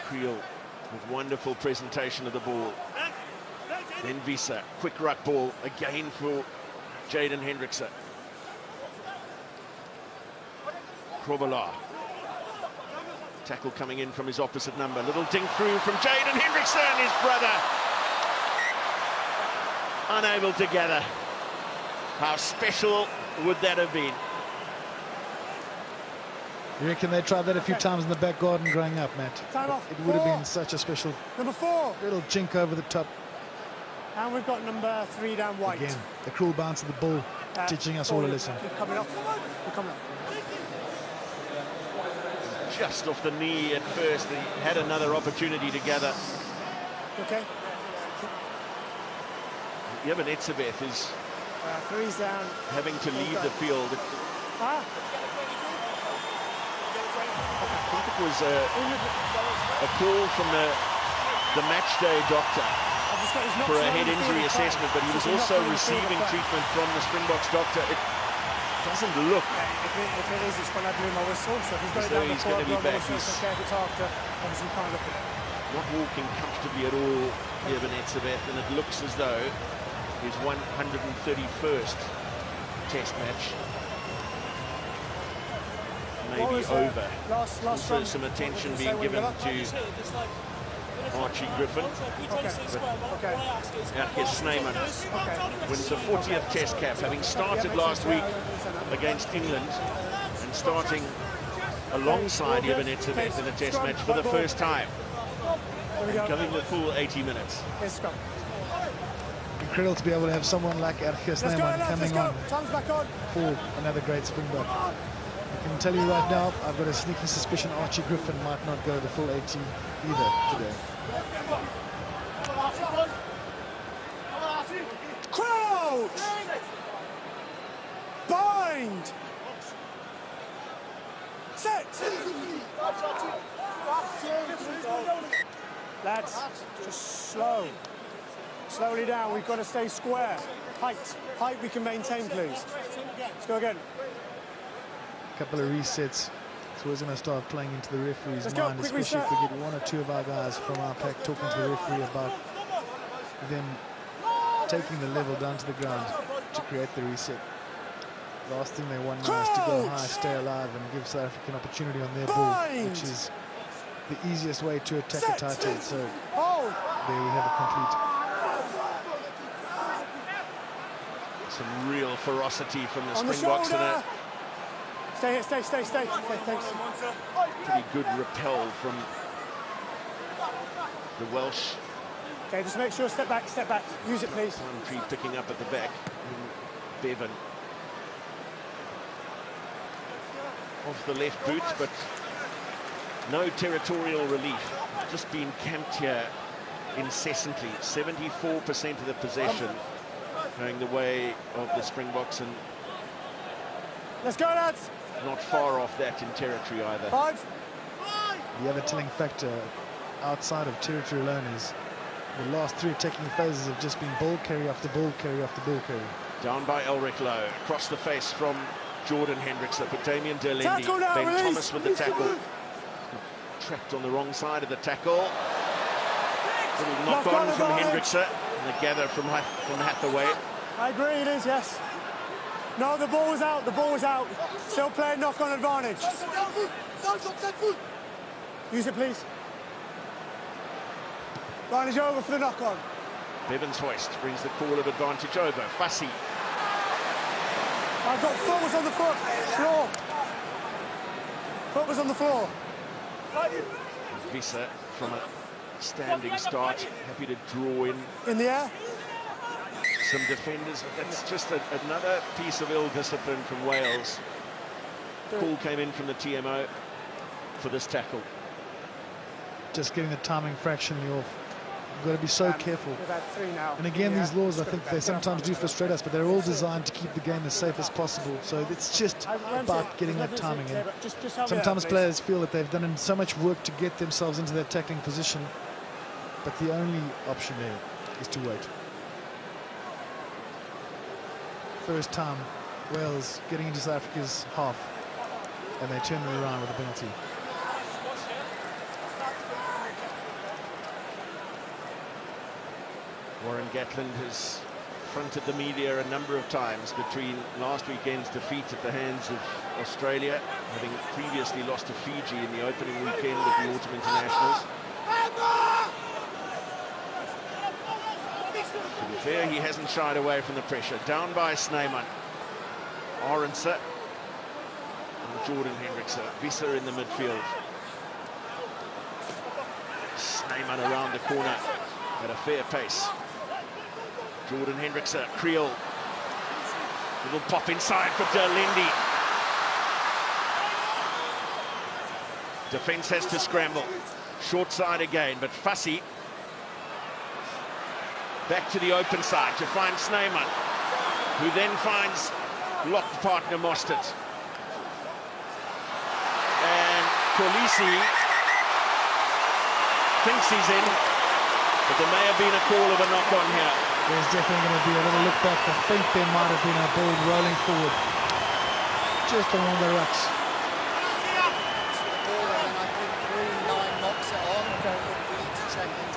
A: Creel with wonderful presentation of the ball. Then Visa, quick ruck ball again for Jaden Hendrickson. Krobala. Tackle coming in from his opposite number. Little dink through from Jaden Hendrickson, his brother. Unable to gather. How special would that have been?
C: You reckon they tried that a few times in the back garden growing up, Matt? It would have been such a special
D: Number 4.
C: little chink over the top.
D: And we've got number 3 down White.
C: Again, the cruel bounce of the ball, teaching us all a lesson.
D: You're coming up. You're coming up.
A: Just off the knee at first. He had another opportunity to gather.
D: Okay.
A: Eben Etzebeth is
D: 3's down.
A: having to leave the field.
D: Ah.
A: I think it was a call from the match day doctor for a head injury assessment, but he was also receiving treatment from the Springboks doctor. It doesn't look
D: if it is, it's when I blew my whistle. So if he's got it down before I blow my whistle, it's okay. If it's after, obviously you can't look at it.
A: not walking comfortably at all, Eben Etzebeth, and it looks as though his 131st test match may be over. Also some attention being given to Archie Griffin.
D: Okay.
A: Erkes Snyman wins the 40th test cap, having started last week against England and starting alongside Eben Etzebeth in a test match for the first time, going the full 80 minutes.
C: Incredible to be able to have someone like Erkes Snyman coming on for another great Springbok. I can tell you right now, I've got a sneaky suspicion Archie Griffin might not go the full 80 either today.
D: Crouch! Bind! Set! Lads, just slow. Slowly down, we've got to stay square. Height. Height we can maintain, please. Let's go again.
C: A couple of resets. So we're going to start playing into the referee's mind, especially
D: reset.
C: if we get one or two of our guys from our pack talking to the referee about them taking the level down to the ground to create the reset. Last thing they want now is to go high, stay alive, and give South Africa an opportunity on their ball, which is the easiest way to attack a tight head. So there we have a complete.
A: Some real ferocity from the
D: On
A: Springboks
D: the
A: and a
D: stay here, stay. Okay, thanks.
A: pretty good repel from the Welsh.
D: Okay, just make sure, step back. Use it, please.
A: Tree picking up at the back. Bevan off the left boot, but no territorial relief. Just been camped here incessantly. 74% of the possession going the way of the Springboks, and
D: Let's go, lads.
A: not far off that in territory either.
D: 5.
C: The other telling factor outside of territory alone is the last 3 attacking phases have just been ball carry after ball carry after ball carry.
A: Down by Elric Lowe, across the face from Jordan Hendrickson for Damien Derlendi.
D: Tackle now,
A: Ben
D: release.
A: Thomas with the tackle. Trapped on the wrong side of the tackle. Little knock on from Hendrickson. And the gather from Hathaway.
D: I agree, it is, yes. No, the ball was out. Still playing knock-on advantage. Use it, please. Advantage over for the knock-on.
A: Bevan's hoist brings the call of advantage over. Fussy.
D: I've got foot was on the floor. Foot was on the floor.
A: Visa from a standing start, happy to draw in
D: the air.
A: Some defenders. That's just another piece of ill discipline from Wales. Call came in from the TMO for this tackle.
C: Just getting the timing fractionally off. You've got to be so careful.
D: We've had 3 now.
C: And again, these laws, I think they sometimes do frustrate us, but they're all designed to keep the game as safe as possible. So it's just about getting that timing in. Sometimes players feel that they've done so much work to get themselves into that tackling position but the only option there is to wait. First time Wales getting into South Africa's half, and they turn it around with a penalty.
A: Warren Gatland has fronted the media a number of times between last weekend's defeat at the hands of Australia, having previously lost to Fiji in the opening weekend of the Autumn Internationals. To be fair, he hasn't shied away from the pressure. Down by Snyman, Arendse and Jordan Hendrikse. Visser in the midfield. Snyman around the corner at a fair pace. Jordan Hendrikse, Creel. Little pop inside for Derlindi. Defence has to scramble. Short side again, but Fussy back to the open side to find Snyman, who then finds locked partner Mostert. And Kolisi thinks he's in, but there may have been a call of a knock-on here.
C: There's definitely going to be a little look back. I think there might have been a ball rolling forward just on one of the rucks.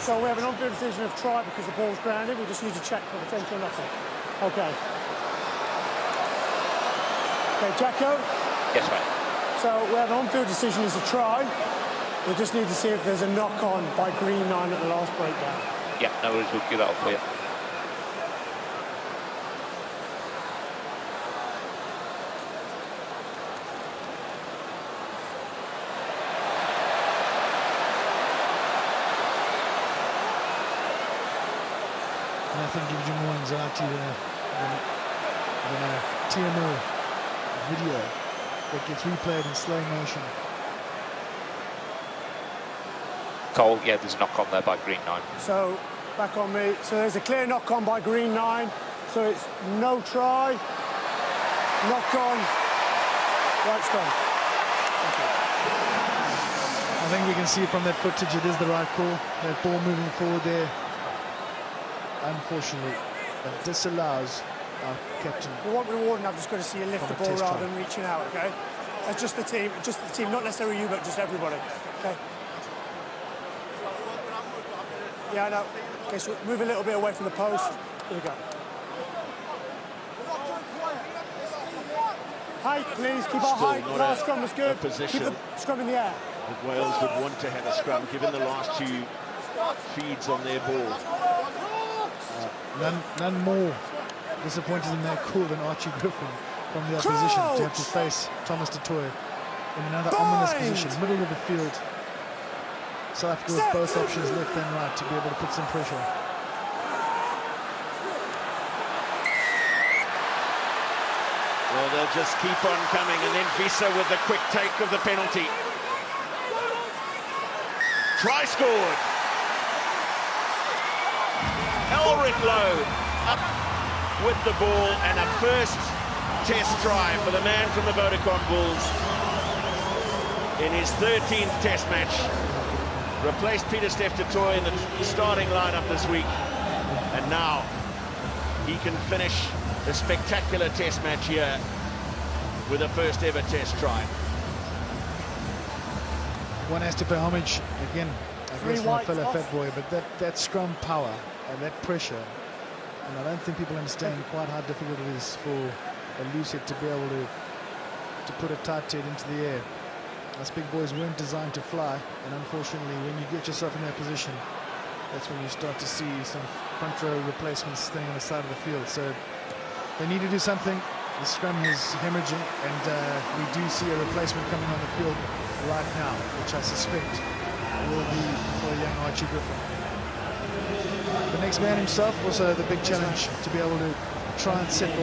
D: So we have an on-field decision of try because the ball's grounded. We just need to check for potential knock-on. Okay. Okay, Jacko?
F: Yes, mate.
D: So we have an on-field decision is a try. We just need to see if there's a knock-on by green 9 at the last breakdown.
F: Yeah, no worries, we'll give that up for you.
C: Nothing gives you more anxiety than a TMO video that gets replayed in slow motion.
F: Cole, yeah, there's a knock on there by green 9.
D: So, back on me. So there's a clear knock-on by green 9. So it's no try, knock-on, right Scrum. Okay.
C: I think we can see from that footage it is the right call. That ball moving forward there, unfortunately, that disallows our captain.
D: For what reward, I've just got to see you lift the ball rather than reaching out, okay? That's just the team, not necessarily you, but just everybody, okay? Yeah, I know. Okay, so move a little bit away from the post. Here we go. Height, please. Keep our height. Last scrum was good. Keep the scrum in the air.
A: That Wales would want to have a scrum, given the last two feeds on their ball.
C: None more disappointed in that call than Archie Griffin from the opposition to have to face Thomas du Toit in another ominous position, middle of the field. South Africa with both options left and right to be able to put some pressure.
A: Well, they'll just keep on coming, and then Visser with the quick take of the penalty. Try scored. Elric Lowe up with the ball, and a first test try for the man from the Vodacom Bulls in his 13th test match. Replaced Peter Steph du Toit in the starting lineup this week, and now he can finish a spectacular test match here with a first ever test try.
C: One has to pay homage again, I guess, my fellow fat boy, but that scrum power and that pressure, and I don't think people understand quite how difficult it is for a loosehead to be able to put a tight head into the air. Us big boys weren't designed to fly, and unfortunately when you get yourself in that position, that's when you start to see some front row replacements staying on the side of the field. So they need to do something. The scrum is hemorrhaging, and we do see a replacement coming on the field right now, which I suspect will be for young Archie Griffin. The next man himself, also the big challenge to be able to try and settle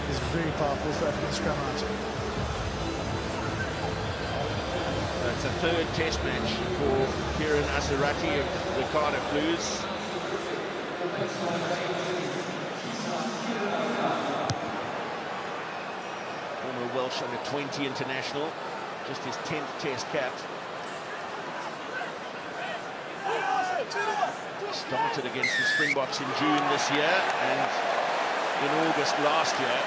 C: this very powerful South African scrum out.
A: It's a third test match for Kieran Asirati of the Cardiff Blues. Former Welsh under-20 international, just his 10th test cap. Started against the Springboks in June this year and in August last year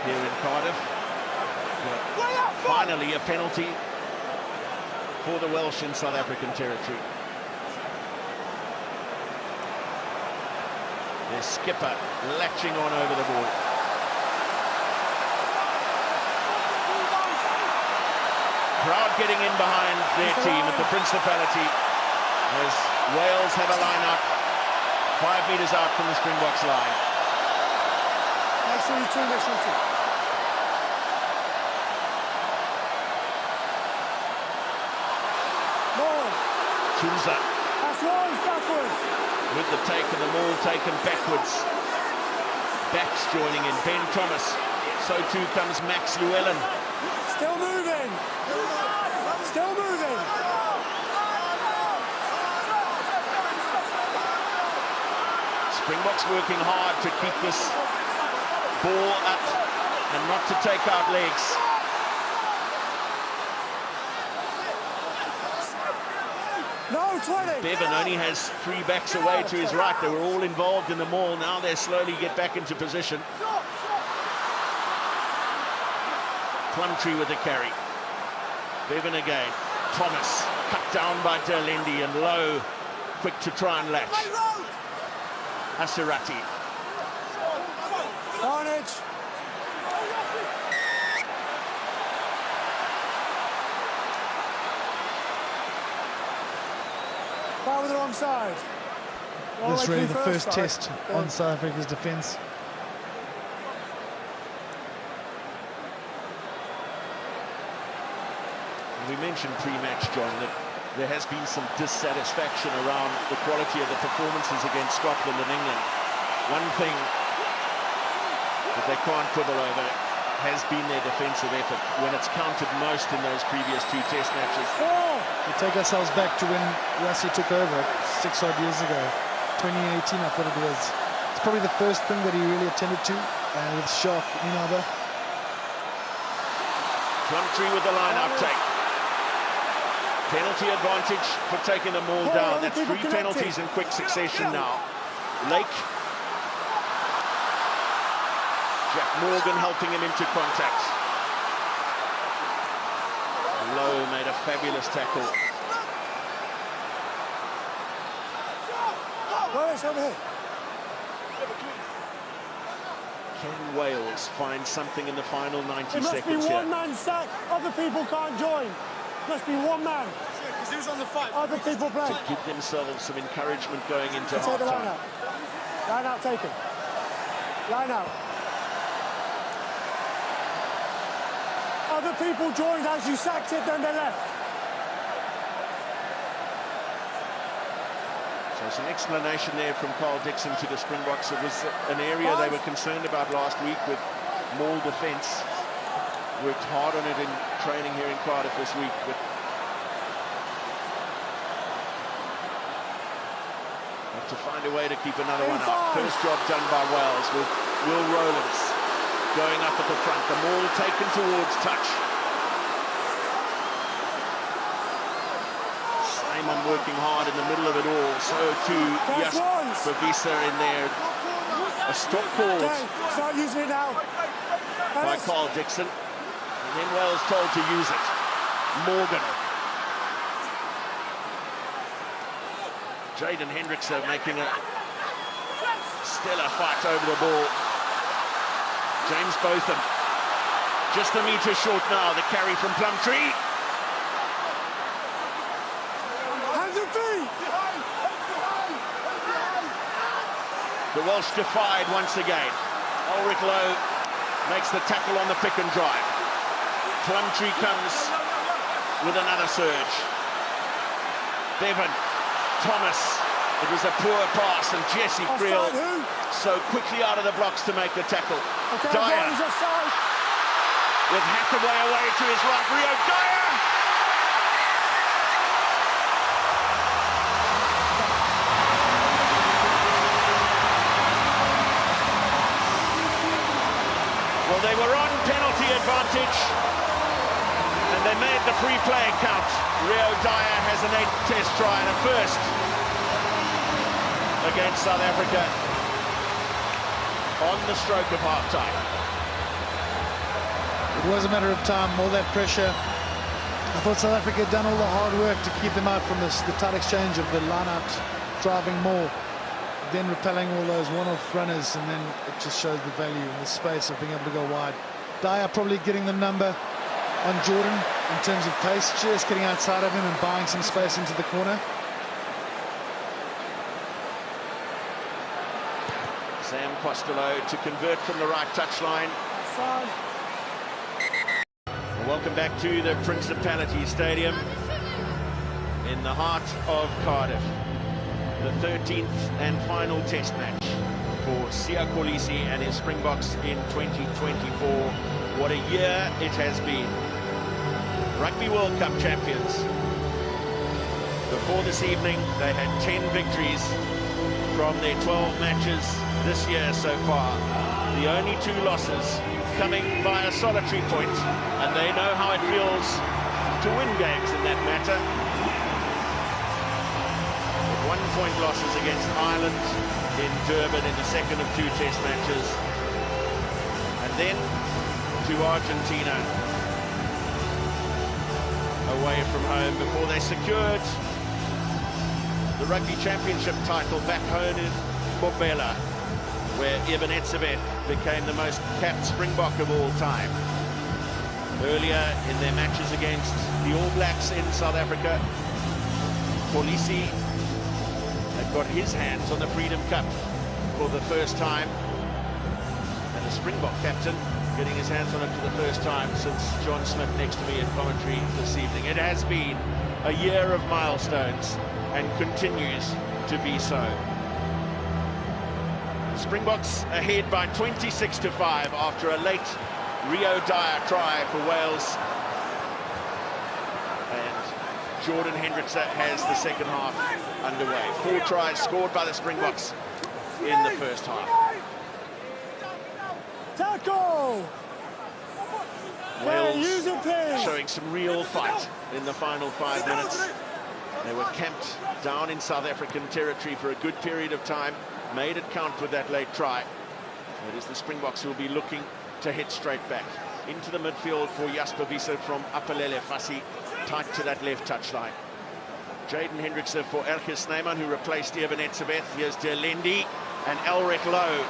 A: here in Cardiff. But finally a penalty for the Welsh in South African territory. Their skipper latching on over the ball. Crowd getting in behind their team at the Principality as Wales have a line-up 5 metres out from the Springboks line.
D: Make sure you turn this into. More.
A: Chunza
D: That's Lawrence backwards.
A: with the take and the ball taken backwards. Backs joining in, Ben Thomas. So too comes Max Llewellyn.
D: Still moving. Still moving.
A: Springboks working hard to keep this ball up and not to take out legs.
D: No, 20.
A: Bevan only has 3 backs away to his right. They were all involved in the maul. Now they slowly get back into position. Plumtree with the carry. Bevan again. Thomas cut down by Terlendi and Lowe quick to try and latch. Asirati.
D: Carnage. Fire with the wrong side.
C: This is really the first test on South Africa's defence.
A: We mentioned pre-match, John, that there has been some dissatisfaction around the quality of the performances against Scotland and England. One thing that they can't quibble over has been their defensive effort when it's counted most in those previous 2 test matches.
C: We take ourselves back to when Rassie took over 6 odd years ago, 2018 I thought it was. It's probably the first thing that he really attended to with Shark Ninaber.
A: Plumtree with the line-out take. Penalty advantage for taking the ball down. That's 3 penalties in quick succession now. Lake. Jack Morgan helping him into contact. Lowe made a fabulous tackle.
D: Over here.
A: Can Wales find something in the final 90
D: It must
A: seconds
D: be
A: here?
D: one man sack. Other people can't join. Must be one man.
E: Because who's on the fight?
D: Other people play.
A: To give themselves some encouragement going into
D: Take the line
A: half-time.
D: out. Line out taken. Line out. Other people joined as you sacked it, then they left.
A: So it's an explanation there from Carl Dixon to the Springboks. It was an area they were concerned about last week with maul defence. Worked hard on it in training here in Cardiff this week, but have to find a way to keep another one out. First job done by Wales with Will Rowlands going up at the front. The maul taken towards touch. Simon working hard in the middle of it all. So too Jasper Visa in there. A stop called
D: Start using it now.
A: by Carl Dixon. And then Wales told to use it. Morgan. Jaden Hendrickson making a stellar fight over the ball. James Botham. Just a metre short now. The carry from Plumtree.
D: Hands and feet.
A: The Welsh defied once again. Ulrich Lowe makes the tackle on the pick and drive. Plumtree comes with another surge. Bevan, Thomas. It was a poor pass, and Jesse Creel so quickly out of the blocks to make the tackle.
D: Okay,
A: Dyer with Hathaway away to his right. Rio Dyer. Well, they were on penalty advantage, and they made the free play count. Rio Dyer has an 8th test try and a first against South Africa on the stroke of half-time.
C: It was a matter of time, all that pressure. I thought South Africa had done all the hard work to keep them out from the tight exchange of the line-out, driving more, then repelling all those one-off runners, and then it just shows the value and the space of being able to go wide. Dyer probably getting the number on Jordan in terms of pace, just getting outside of him and buying some space into the corner.
A: Sam Costello to convert from the right touchline. Welcome back to the Principality Stadium in the heart of Cardiff. The 13th and final test match for Sourh and his Springboks in 2024. What a year it has been. Rugby World Cup champions. Before this evening, they had 10 victories from their 12 matches this year so far. The only 2 losses coming by a solitary point, and they know how it feels to win games in that matter. 1-point losses against Ireland in Durban in the second of 2 test matches, and then to Argentina away from home before they secured the Rugby Championship title back home in Bobela, where Eben Etzebeth became the most capped Springbok of all time. Earlier in their matches against the All Blacks in South Africa, Polisi had got his hands on the Freedom Cup for the first time, and the Springbok captain getting his hands on it for the first time since John Smith next to me in commentary this evening. It has been a year of milestones and continues to be so. Springboks ahead by 26-5 after a late Rio Dyer try for Wales. And Jordan Hendrickse has the second half underway. 4 tries scored by the Springboks in the first half.
D: Tackle!
A: Wales showing some real fight in the final 5 minutes. They were camped down in South African territory for a good period of time, made it count with that late try. It is the Springboks who will be looking to hit straight back into the midfield for Jasper Wiese from Apelele Fassi, tight to that left touchline. Jaden Hendrickse for Erke Snyman, who replaced Eben Etzebeth. Here's De Lendi and Elric Lowe,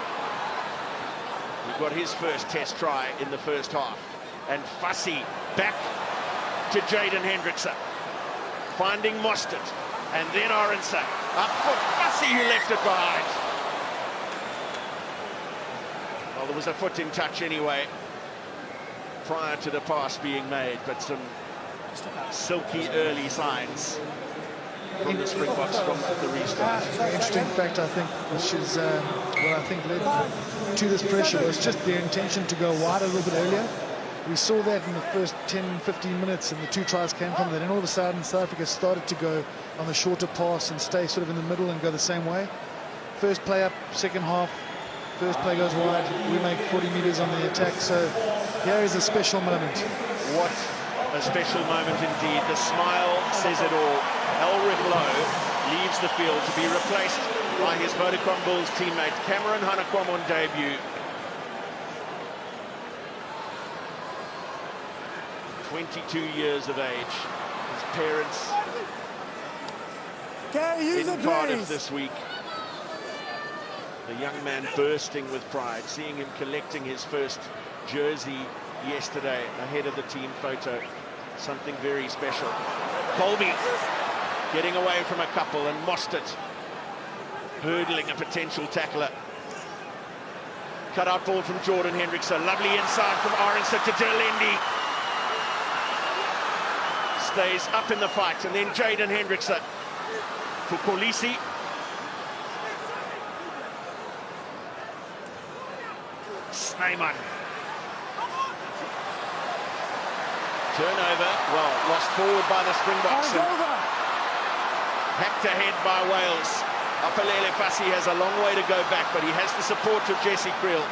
A: who got his first test try in the first half. And Fassi back to Jaden Hendrickse, finding Mostert, and then Arendse up for Fassi, who left it behind. Well, there was a foot in touch anyway prior to the pass being made, but some silky early signs from the Springboks from the restart.
C: Interesting fact, I think, which is what I think led to this pressure, was just their intention to go wide a little bit earlier. We saw that in the first 10-15 minutes, and the 2 tries came from that. And all of a sudden, South Africa started to go on the shorter pass and stay sort of in the middle and go the same way. First play up, second half, first play goes wide. We make 40 meters on the attack. So here is a special moment.
A: What a special moment indeed. The smile says it all. Elric Lowe leaves the field to be replaced by his Vodacom Bulls teammate Cameron Hanekom on debut. 22 years of age. His parents in Cardiff this week. The young man bursting with pride, seeing him collecting his first jersey yesterday ahead of the team photo. Something very special. Colby getting away from a couple, and Mostert hurdling a potential tackler. Cut out ball from Jordan Hendrickse. Lovely inside from Arendse to De Lendi. Stays up in the fight, and then Jaden Hendrickse for Kolisi. Snyman. Turnover, well, lost forward by the Springboks. Hacked ahead by Wales. Apelele Fassi has a long way to go back, but he has the support of Jesse Creel.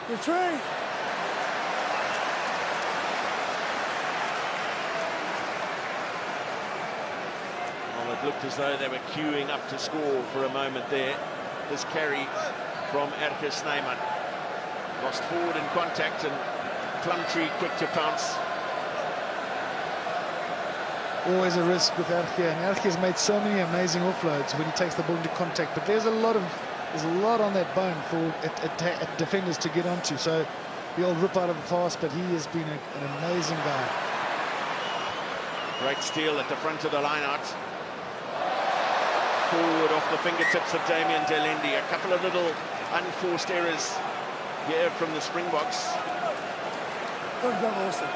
D: Retreat.
A: Well, it looked as though they were queuing up to score for a moment there. This carry from Erke Snyman. Lost forward in contact, and Plumtree quick to pounce.
C: Always a risk with Erke, and Erke has made so many amazing offloads when he takes the ball into contact, but there's a lot on that bone for defenders to get onto. So he'll rip out of the pass, but he has been an amazing guy.
A: Great steal at the front of the line-out. Forward off the fingertips of Damien Delendi. A couple of little unforced errors here from the Springboks.
D: Good job, Wilson.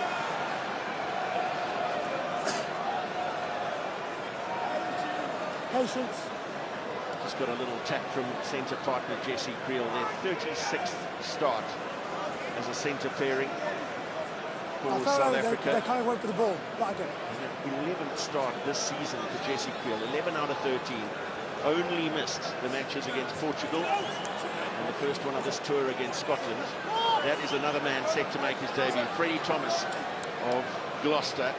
D: Patience.
A: Just got a little tap from centre partner Jesse Creel, their 36th start as a centre pairing for South Africa.
D: They kind of went for the ball, but I did.
A: 11th start this season for Jesse Creel, 11 out of 13. Only missed the matches against Portugal and the first one of this tour against Scotland. That is another man set to make his debut, Freddie Thomas of Gloucester,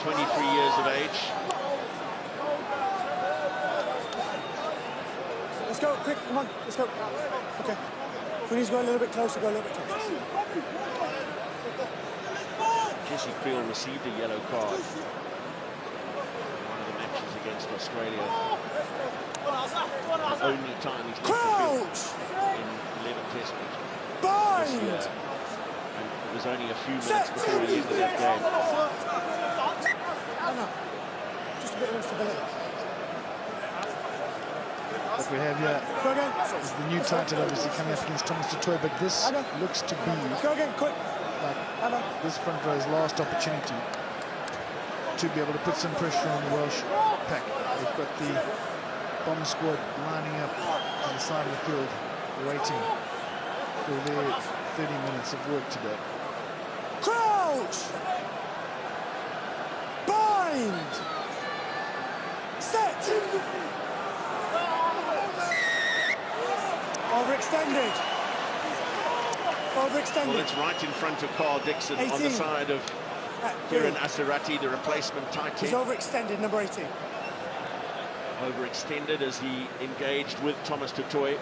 A: 23 years of age.
D: Let's go, quick, come on, let's go. Okay. We need to go a little bit closer, go a little bit closer.
A: Jesse Creel received a yellow card in one of the matches against Australia. The only time he's left the field in 11 test matches this year. And it was only a few minutes before he ended that game.
D: Just a bit of instability.
C: What we have here is the new title, obviously coming up against Thomas du Toit, but this looks to be like this front row's last opportunity to be able to put some pressure on the Welsh pack. They've got the bomb squad lining up on the side of the field, waiting for their 30 minutes of work today.
D: Crouch! Bind! Set! Overextended. Overextended.
A: Well, it's right in front of Carl Dixon 18. On the side of Kieran Asarati, the replacement tight end.
D: He's overextended, number 18.
A: Overextended as he engaged with Thomas du Toit.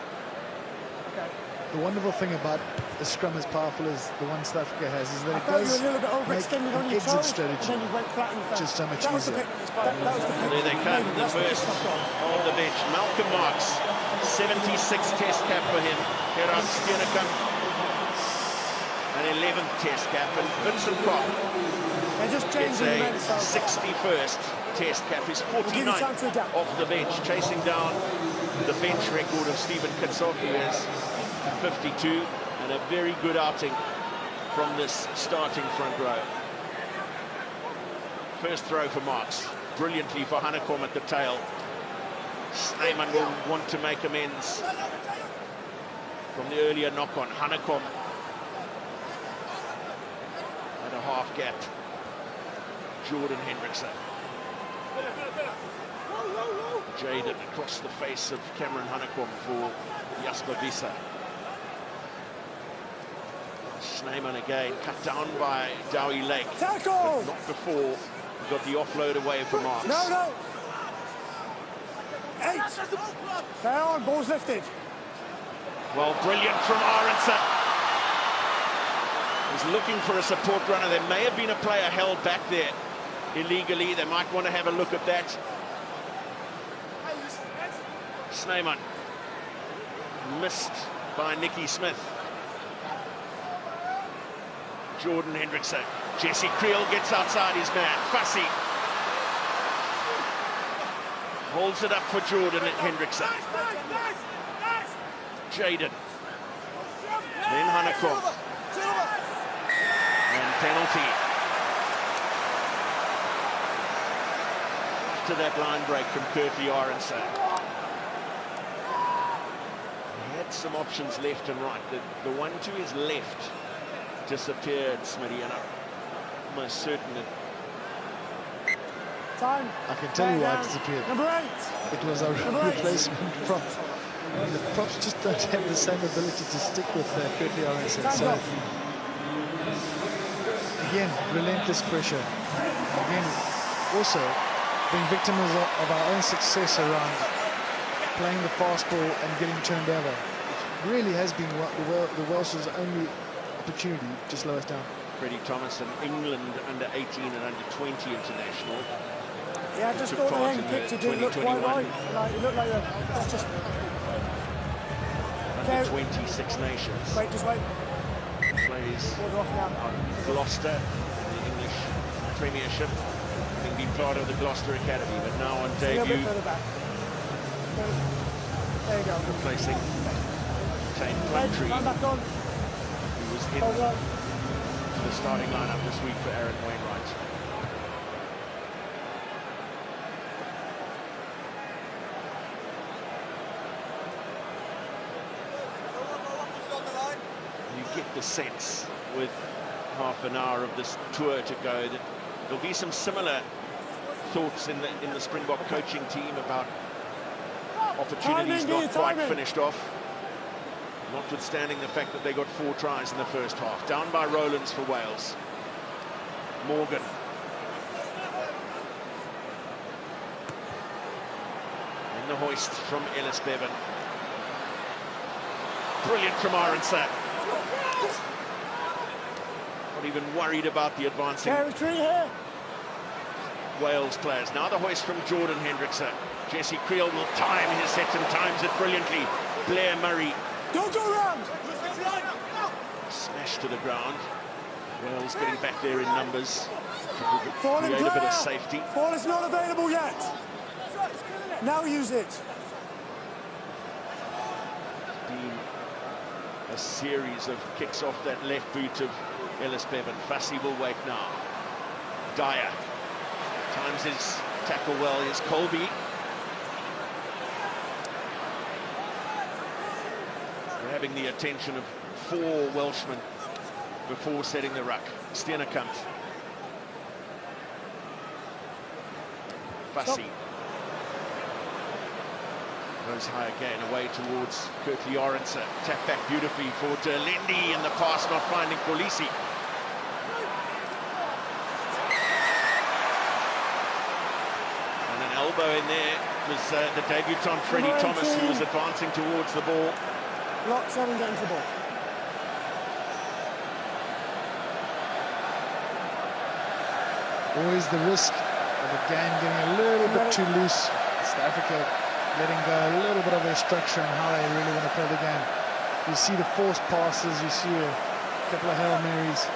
C: The wonderful thing about a scrum as powerful as the one South Africa has is that it does
D: a little bit overextended on your
C: exit
D: toes,
C: strategy,
D: and then you went flat in the
C: just so much easier.
A: There they come, the first on the bench. Malcolm Marx, 76 test cap for him. Gerard Steenekamp, an 11th test cap. And Vincent Koch gets a 61st test cap. His 49th off the bench, chasing down the bench record of Stephen Kitshoff, who has 52, and a very good outing from this starting front row. First throw for Marx, brilliantly for Hanekom at the tail. Snyman will want to make amends from the earlier knock-on. Hanekom at a half gap. Jordan Hendrickson. Jaden across the face of Cameron Hanekom for Jasper Wiese. Snyman again, cut down by Dowie Lake.
D: Tackle!
A: But not before he got the offload away from Marx.
D: No. 8. Stay on, ball's lifted.
A: Well, brilliant from Arendse. He's looking for a support runner. There may have been a player held back there illegally. They might want to have a look at that. Snyman missed by Nicky Smith. Jordan Hendrickson. Jesse Creel gets outside his man. Fussy holds it up for Jordan Hendrickson. Jaden. Then Hanekom. And penalty. After that line break from Curtly Arendse. He had some options left and right. The one to his left disappeared, Smitty, and I'm almost certain that
D: Time.
C: I can tell you why it disappeared.
D: Number 8.
C: It was a replacement prop. And the props just don't have the same ability to stick with Curtly Arendse. So again, relentless pressure. Again, also being victims of our own success around playing the fast ball and getting turned over. It really has been the Welsh's only opportunity to slow us down.
A: Freddie Thomas, an England under 18 and under 20 international.
D: Yeah, I just
A: Took
D: thought the
A: part
D: end
A: in
D: picture
A: the
D: didn't look quite
A: 2021
D: right. Like, it looked like that's just...
A: under 26 nations.
D: Wait, just wait.
A: Plays
D: Order off now.
A: on Gloucester in the English Premiership, having been part of the Gloucester Academy, but now on
D: A little bit
A: debut,
D: further back. There you go.
A: replacing Tane
D: Wait,
A: Plumtree,
D: come back on.
A: who was in
D: Hold on.
A: the starting lineup this week for Aaron Wainwright. You get the sense with half an hour of this tour to go that there'll be some similar thoughts in the Springbok coaching team about opportunities
D: Timing,
A: not quite
D: timing.
A: finished off, notwithstanding the fact that they got 4 tries in the first half. Down by Rowlands for Wales. Morgan. In the hoist from Ellis Bevan. Brilliant from Aronson. Not even worried about the advancing
D: Territory here.
A: Wales players. Now the hoist from Jordan Hendrickson. Jesse Creel will time his set and times it brilliantly. Blair Murray.
D: Don't go round.
A: Smashed to the ground. Wales getting back there in numbers.
D: Fall in
A: Create a bit
D: player.
A: of safety.
D: Ball is not available yet. Now use it.
A: Been a series of kicks off that left boot of Ellis Bevan. Fussy will wait now. Dyer times his tackle well. Here's Colby. Grabbing the attention of 4 Welshmen before setting the ruck. Steenekamp. Fussy. Goes high again, away towards Kirkley Orense. Tap back beautifully for Derlendi in the pass, not finding Kolisi. And an elbow in there was the debutant Freddie Thomas, who was advancing towards the ball.
D: Lot 7 getting to the ball.
C: Always the risk of the game getting a little bit too loose. South Africa letting go a little bit of their structure and how they really want to play the game. You see the forced passes, you see a couple of Hail Marys.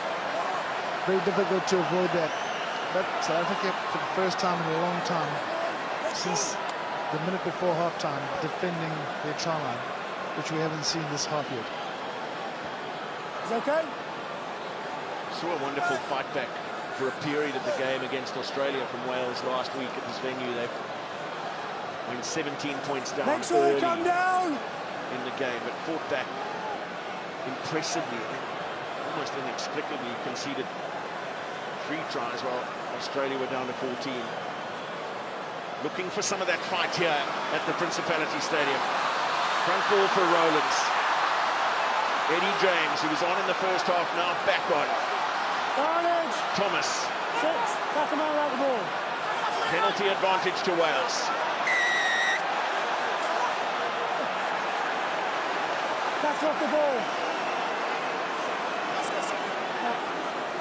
C: Very difficult to avoid that. But South Africa, for the first time in a long time, since the minute before halftime, defending their try line, which we haven't seen this half yet.
D: Is that okay?
A: Saw a wonderful fight back for a period of the game against Australia from Wales last week at this venue. They went 17 points down
D: Make sure they
A: early
D: come down.
A: in the game, but fought back impressively, almost inexplicably conceded 3 tries while Australia were down to 14. Looking for some of that fight here at the Principality Stadium. Front ball for Rowlands. Eddie James, who was on in the first half, now back on.
D: Carnage.
A: Thomas.
D: 6. Tack him out like the ball.
A: Penalty advantage to Wales.
D: Tackle off the ball.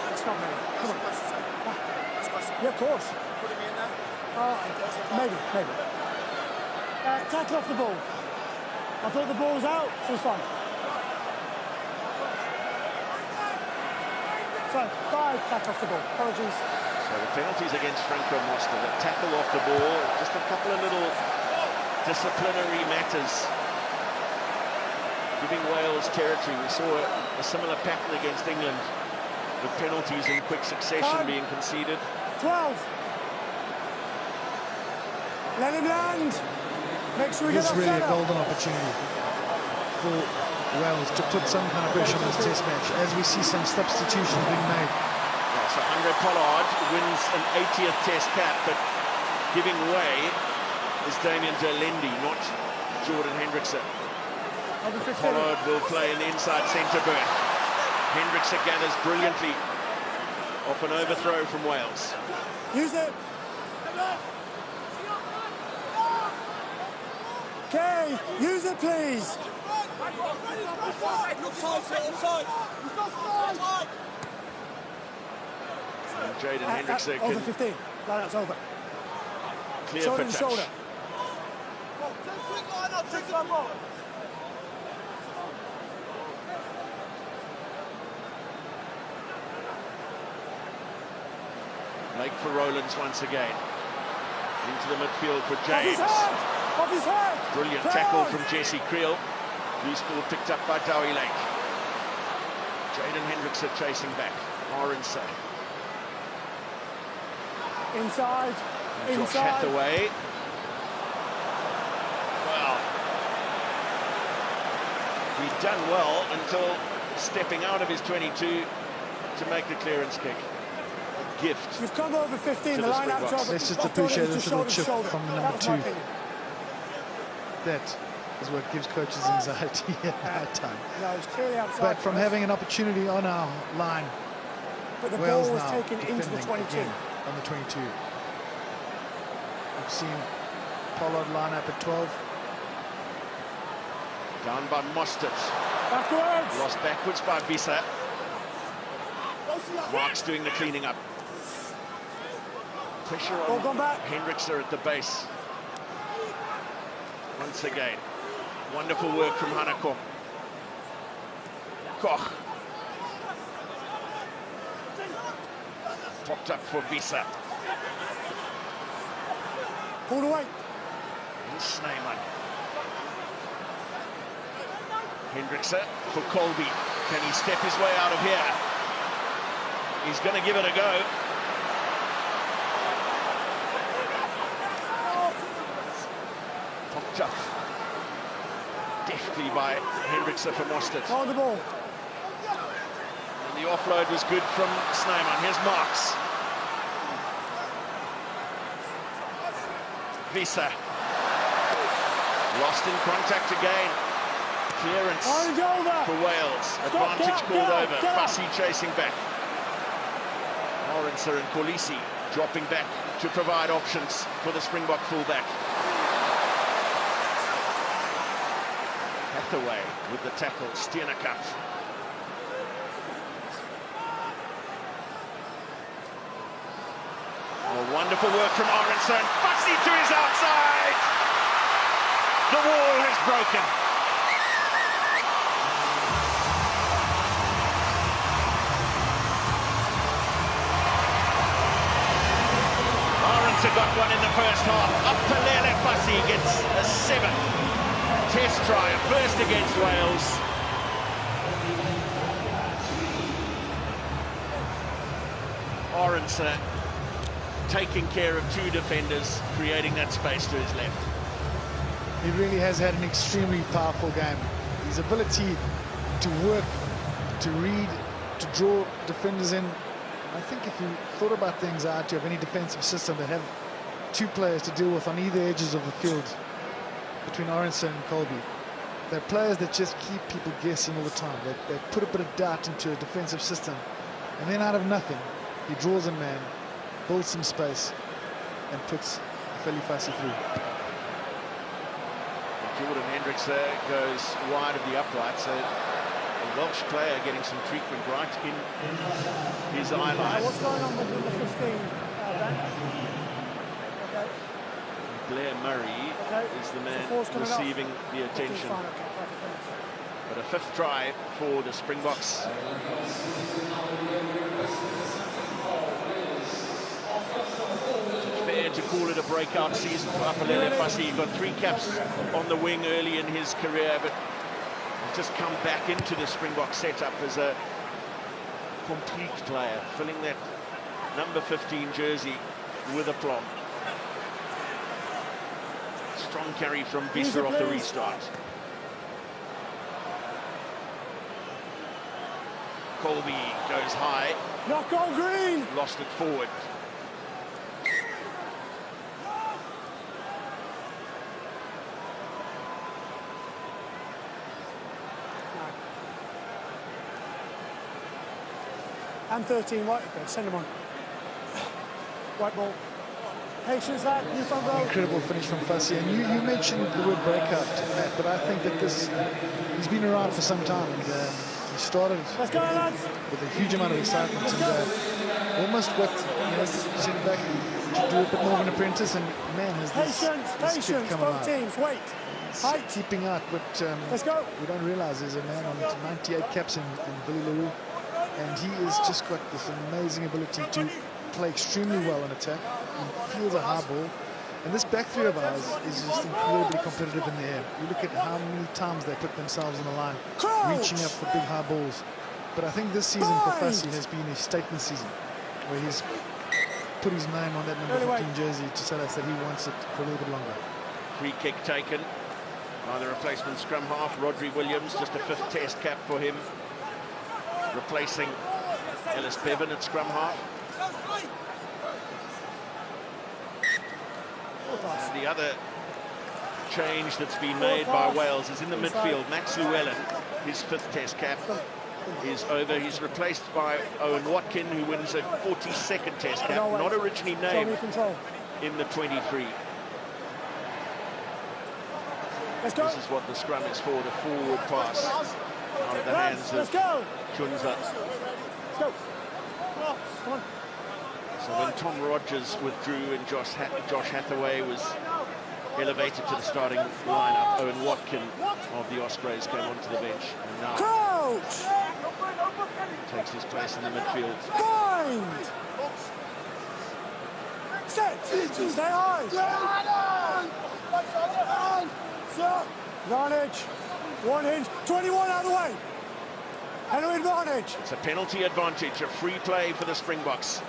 D: That's not me. Come on. Yeah, of course. Maybe. Tackle off the ball. I thought the ball was out, so it's fine. So, 5 tackle off the ball. Apologies.
A: So the penalties against Franco Moster, the tackle off the ball, just a couple of little disciplinary matters giving Wales territory. We saw a similar pattern against England, with penalties in quick succession being conceded.
D: 12. Let him land. Make sure we get
C: It's
D: that
C: really
D: set
C: a
D: up.
C: golden opportunity for Wales to put some kind of pressure on this test match, as we see some substitutions being made.
A: Yeah, so Andre Pollard wins an 80th test cap, but giving way is Damien Derlendi, not Jordan Hendrickson.
D: Over 15.
A: Pollard will play in the inside centre berth. Hendrickson gathers brilliantly off an overthrow from Wales.
D: Use it. Okay, use it, please.
A: And Jaden Hendrickson
D: Over
A: can
D: 15. That's over.
A: clear
D: Shoulder
A: for
D: to
A: touch.
D: shoulder.
A: Lake for Rowlands once again. Into the midfield for
D: Off his
A: James.
D: head! Off his head!
A: Brilliant
D: Play
A: tackle
D: on.
A: from Jesse Creel. Loose ball picked up by Dowie Lake. Jaden Hendrickson chasing back. Aronson.
D: Inside.
A: Josh
D: Inside.
A: Hathaway. Well, he'd done well until stepping out of his 22 to make the clearance kick. A gift.
D: You've come over 15.
A: To
D: The
A: the
D: line out
A: Springboks.
D: over.
C: Let's just appreciate this little chip
D: shoulder.
C: from the
D: That
C: number
D: was my
C: 2.
D: opinion.
C: That is what gives coaches anxiety at night time.
D: No, it's clearly outside.
C: But from
D: for us.
C: having an opportunity on our line,
D: But the
C: Wales
D: ball was
C: now
D: taken into the
C: defending
D: 22.
C: again on the 22. We've seen Pollard line up at 12.
A: Down by Mostert.
D: Backwards.
A: Lost backwards by Visa. Mark's doing the cleaning up. Pressure
D: Ball
A: on
D: gone back.
A: Hendrickson at the base. Once again. Wonderful work from Hanakom. Koch. Popped up for Visa.
D: Pulled away.
A: And Snyman. Hendrickson for Colby. Can he step his way out of here? He's going to give it a go. Popped up deftly by Hendrickson for Mostert.
D: Hold the ball.
A: And the offload was good from Snyman. Here's Marks. Visa. Lost in contact again. Clearance
D: Orange over.
A: for Wales.
D: Stop,
A: Advantage
D: get
A: called
D: out,
A: over.
D: get out.
A: Fussy chasing back. Aronson and Kolisi dropping back to provide options for the Springbok fullback. Hathaway with the tackle. Steenekamp. Oh, wonderful work from Aronson. Fussy to his outside. The wall is broken. Aronson got one in the first half. Apalele Fussy gets a 7th test try, a first against Wales. Aronson taking care of 2 defenders, creating that space to his left.
C: He really has had an extremely powerful game. His ability to work, to read, to draw defenders in. I think if you thought about the anxiety of any defensive system that have 2 players to deal with on either edges of the field between Aronson and Colby, they're players that just keep people guessing all the time. They put a bit of doubt into a defensive system, and then out of nothing, he draws a man, builds some space, and puts Feli Fassi through.
A: Jordan Hendrickson goes wide of the upright, so a Welsh player getting some treatment right in his eye line.
D: What's going on with the 15, Dan? Okay.
A: Blair Murray is the man receiving the attention.
D: Fine, okay, perfect, thanks.
A: But a 5th try for the Springboks. Fair to call it a breakout season for Apalele Fussy. He got 3 caps on the wing early in his career, but just come back into the Springbok setup as a complete player, filling that number 15 jersey with aplomb. Strong carry from Visa off the restart. Colby goes high.
D: Knock on green.
A: Lost it forward.
D: And 13 white. Okay, send them on. White ball. Patience, lad. You front row.
C: Incredible finish from Fassi. And you mentioned the word breakout, Matt, but I think that he's been around for some time. And he started
D: Let's go, lads.
C: with a huge amount of excitement and almost got sent back to do a bit more of an apprentice. And man, has this kid
D: Patience,
C: come
D: both
C: alive.
D: teams. Wait. Height.
C: Keeping out, but
D: Let's go.
C: we don't realise there's a man on 98 caps in Billy Leroux, and he has just got this amazing ability to play extremely well on attack. He feels a high ball, and this back three of ours is just incredibly competitive in the air. You look at how many times they put themselves on the line, reaching up for big high balls. But I think this season for Fassi has been a statement season, where he's put his name on that number 15 jersey to tell us that he wants it for a little bit longer.
A: Free kick taken by the replacement scrum half, Rodri Williams, just a 5th test cap for him, replacing Ellis Bevan at scrum half. And the other change that's been made by Wales is in the midfield. Max Llewellyn, his 5th test cap, is over. He's replaced by Owen Watkin, who wins a 42nd test cap, not originally named in the 23.
D: Let's go.
A: This is what the scrum is for, the forward pass out of the hands of Chunza.
D: Let's go. Come on.
A: So when Tom Rogers withdrew and Josh Hathaway was elevated to the starting lineup, Owen Watkin of the Ospreys came onto the bench and now
D: Crouch.
A: takes his place in the midfield.
D: Bind. Set. Stay high. Advantage. 1 inch. 21 out of the way. And an advantage.
A: It's a penalty advantage, a free play for the Springboks.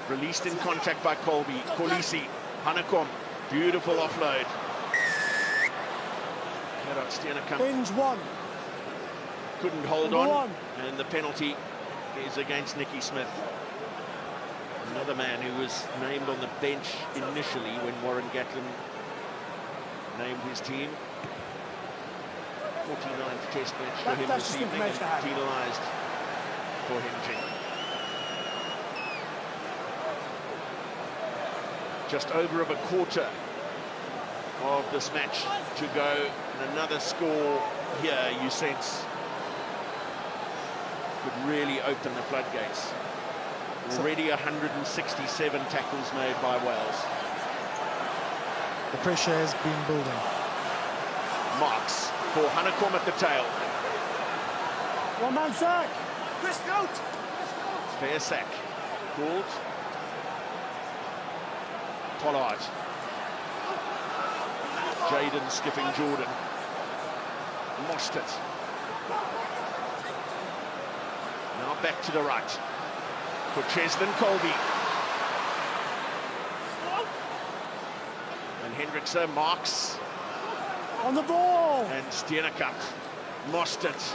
A: Released in contact by Colby. Kolisi, Hanekom, beautiful offload. Gerard Steenekamp
D: Hinge 1.
A: couldn't hold
D: Number
A: on,
D: 1.
A: and the penalty is against Nicky Smith. Another man who was named on the bench initially when Warren Gatlin named his team. 49th test match for him this evening, and penalised for hinging. Just over of a quarter of this match to go, and another score here you sense could really open the floodgates. Already 167 tackles made by Wales.
C: The pressure has been building.
A: Marks for Hanekom at the tail.
D: 1 man sack.
A: Fair sack called. Pollard. Jaden skipping Jordan. Mostert. Now back to the right for Cheslin Colby. And Hendrickse marks.
D: On the ball.
A: And Steenekamp. Mostert.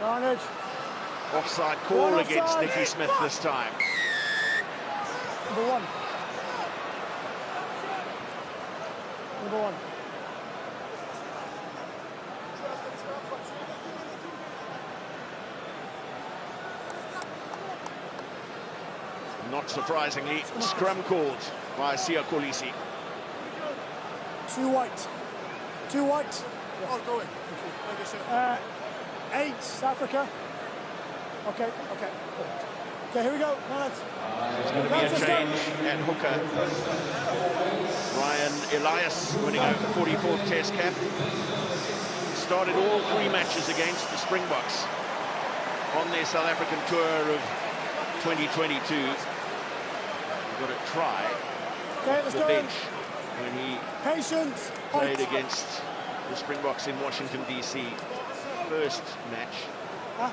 D: Advantage.
A: Offside call against Nicky Smith this time.
D: Number 1. Number 1.
A: Not surprisingly, scrum called by Sia Kolisi.
D: 2 white. 2 white.
E: Oh, go in.
D: 8 South Africa. Okay. Okay, here we go. No, that's...
A: There's going to be a change at hooker. Ryan Elias winning a 44th test cap. Started all 3 matches against the Springboks on their South African tour of 2022. Got a try
D: let's
A: the
D: go
A: bench when he
D: Patience.
A: played against the Springboks in Washington, D.C. First match. And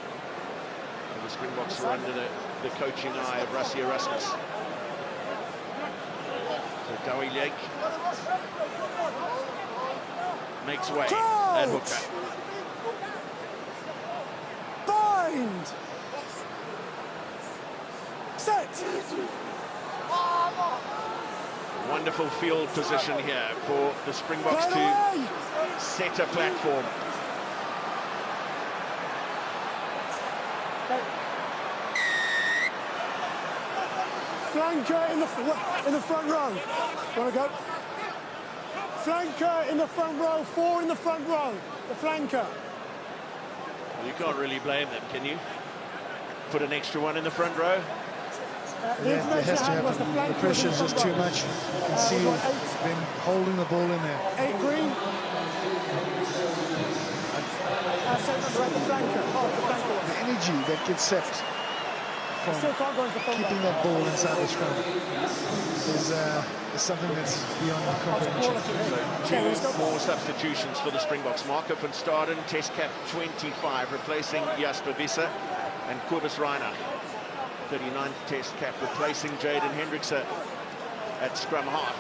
A: the Springboks were under the coaching eye of Rassie Erasmus. So Dowie Lake makes way at hooker.
D: Bind. Set.
A: Wonderful field position here for the Springboks to set a platform.
D: Flanker in the front row. Want to go? Flanker in the front row. 4 in the front row. The flanker.
A: Well, you can't really blame them, can you? Put an extra one in the front row.
C: Yeah, it has to happen. The pressure is just too much. You can see them holding the ball in there.
D: 8 green.
C: The energy that gets sapped from keeping that ball inside the scrum is something that's beyond comprehension.
A: So 2 more substitutions for the Springboks. Marco van Staden, test cap 25, replacing Jasper Visser, and Kobus Reiner, 39th test cap, replacing Jaden Hendrickse at scrum half.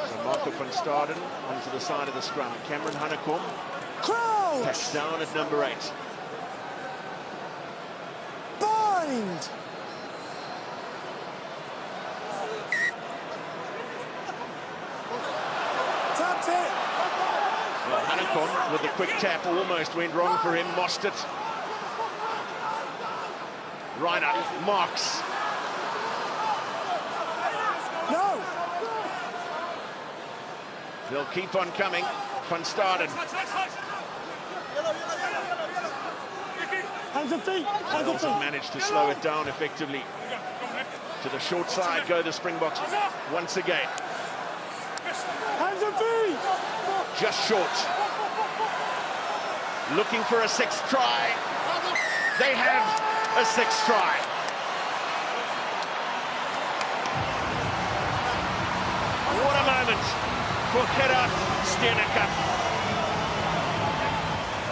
A: So Marco van Staden onto the side of the scrum. Cameron Hanekom patched down at number 8.
D: Bind! Tapped it!
A: Well, Hanekom with the quick tap almost went wrong for him, lost it. Reiner marks.
D: No!
A: They'll keep on coming. Van Staden.
D: Hands and feet! Hands and
A: Wales have
D: feet!
A: managed to slow it down effectively. To the short side go the Springboks once again.
D: Hands and feet!
A: Just short. Looking for a 6th try. They have a 6th try. What a moment for Gerard Steenekamp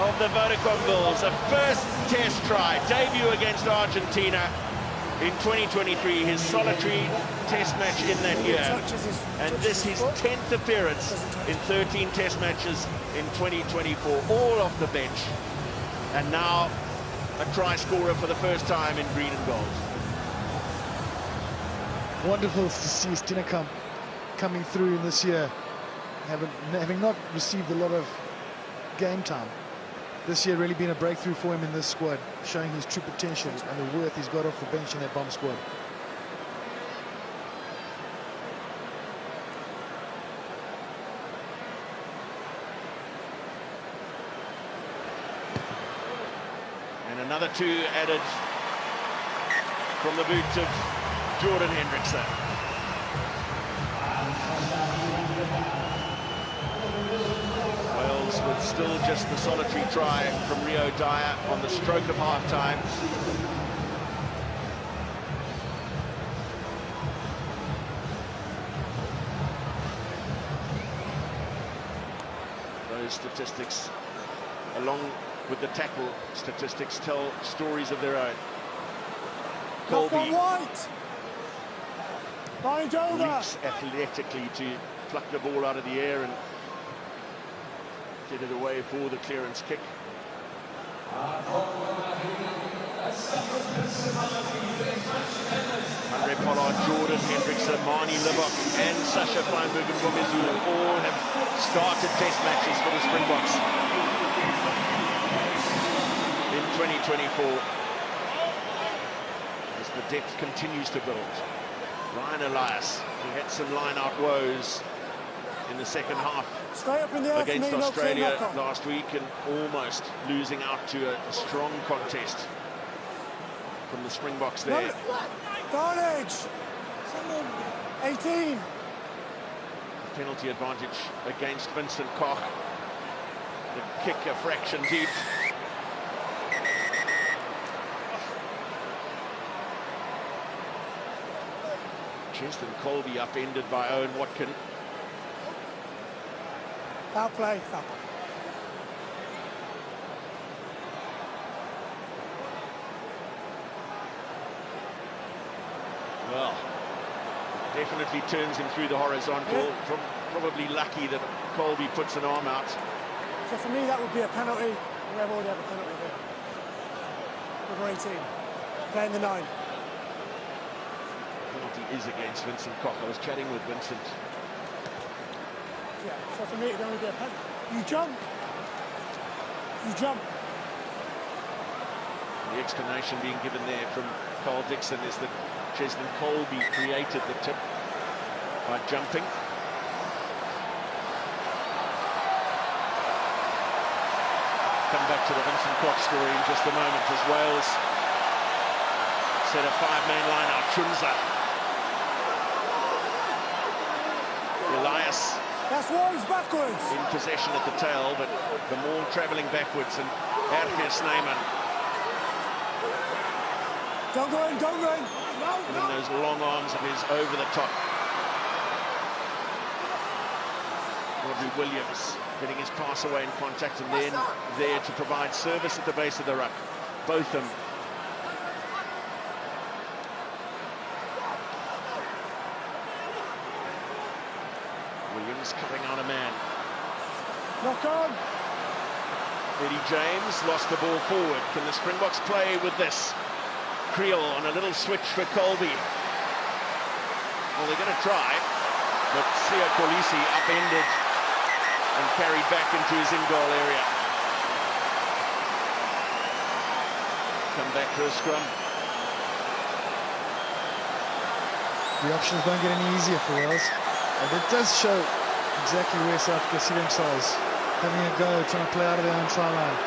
A: of the Vodacom Bulls. A first test try, debut against Argentina in 2023, his solitary test match in that year. And this his 10th appearance in 13 test matches in 2024, all off the bench. And now a try scorer for the first time in green and gold.
C: Wonderful to see Steenekamp coming through in this year, having not received a lot of game time. This year really been a breakthrough for him in this squad, showing his true potential and the worth he's got off the bench in that bomb squad.
A: And another 2 added from the boot of Jordan Hendrickse. Wales with still just the solitary try from Rio Dyer on the stroke of half-time. Those statistics, along with the tackle statistics, tell stories of their own. Colby
D: White! Bind over!
A: leaps athletically to pluck the ball out of the air and get it away for the clearance kick. Andre Pollard, Jordan Hendrickse, Marnie Libbok and Sasha Feinberg and Gomezulu all have started test matches for the Springboks in 2024 as the depth continues to build. Ryan Elias, he had some line-out woes in the second half
D: Straight up in the air
A: against
D: for me,
A: Australia
D: no
A: last week, and almost losing out to a strong contest from the Springboks there.
D: Carnage! 18!
A: Penalty advantage against Vincent Koch. The kick a fraction deep. Cheston Colby upended by Owen Watkin.
D: Foul play, foul play.
A: Well, definitely turns him through the horizontal.
D: Yeah.
A: Probably lucky that Colby puts an arm out.
D: So for me, that would be a penalty. We have already had a penalty there. Number 18, playing the 9.
A: Penalty is against Vincent Koch. I was chatting with Vincent.
D: Yeah, so for me, it would only be a penalty. You jump. You jump.
A: The explanation being given there from Carl Dixon is that Cheslin Colby created the tip by jumping. Come back to the Vincent Cox story in just a moment as Wales set a five-man line out. Chunza, Elias.
D: That's Wales backwards.
A: In possession at the tail, but the ball travelling backwards, and Erfir Snyman.
D: Don't go in, don't go in.
A: And then those long arms of his over the top. Rodri Williams getting his pass away in contact, and then there to provide service at the base of the ruck. Botham. Williams cutting out a man.
D: Knock on.
A: Eddie James lost the ball forward. Can the Springboks play with this? Creel on a little switch for Colby. Well, they're going to try, but Sia Kolisi upended and carried back into his in-goal area. Come back to a scrum.
C: The options don't get any easier for Wales. And it does show exactly where South Africa see themselves having a go, trying to play out of their own try line.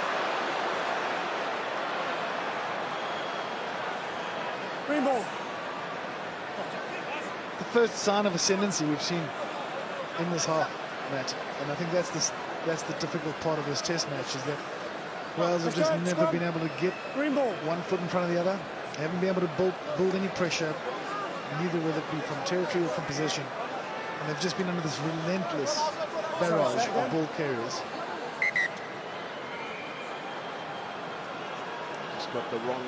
D: Green ball.
C: The first sign of ascendancy we've seen in this half, Matt, and I think that's the difficult part of this test match, is that Wales have just never been able to get one foot in front of the other. They haven't been able to build any pressure, neither whether it be from territory or from possession. And they've just been under this relentless barrage of ball carriers.
A: Just got the wrong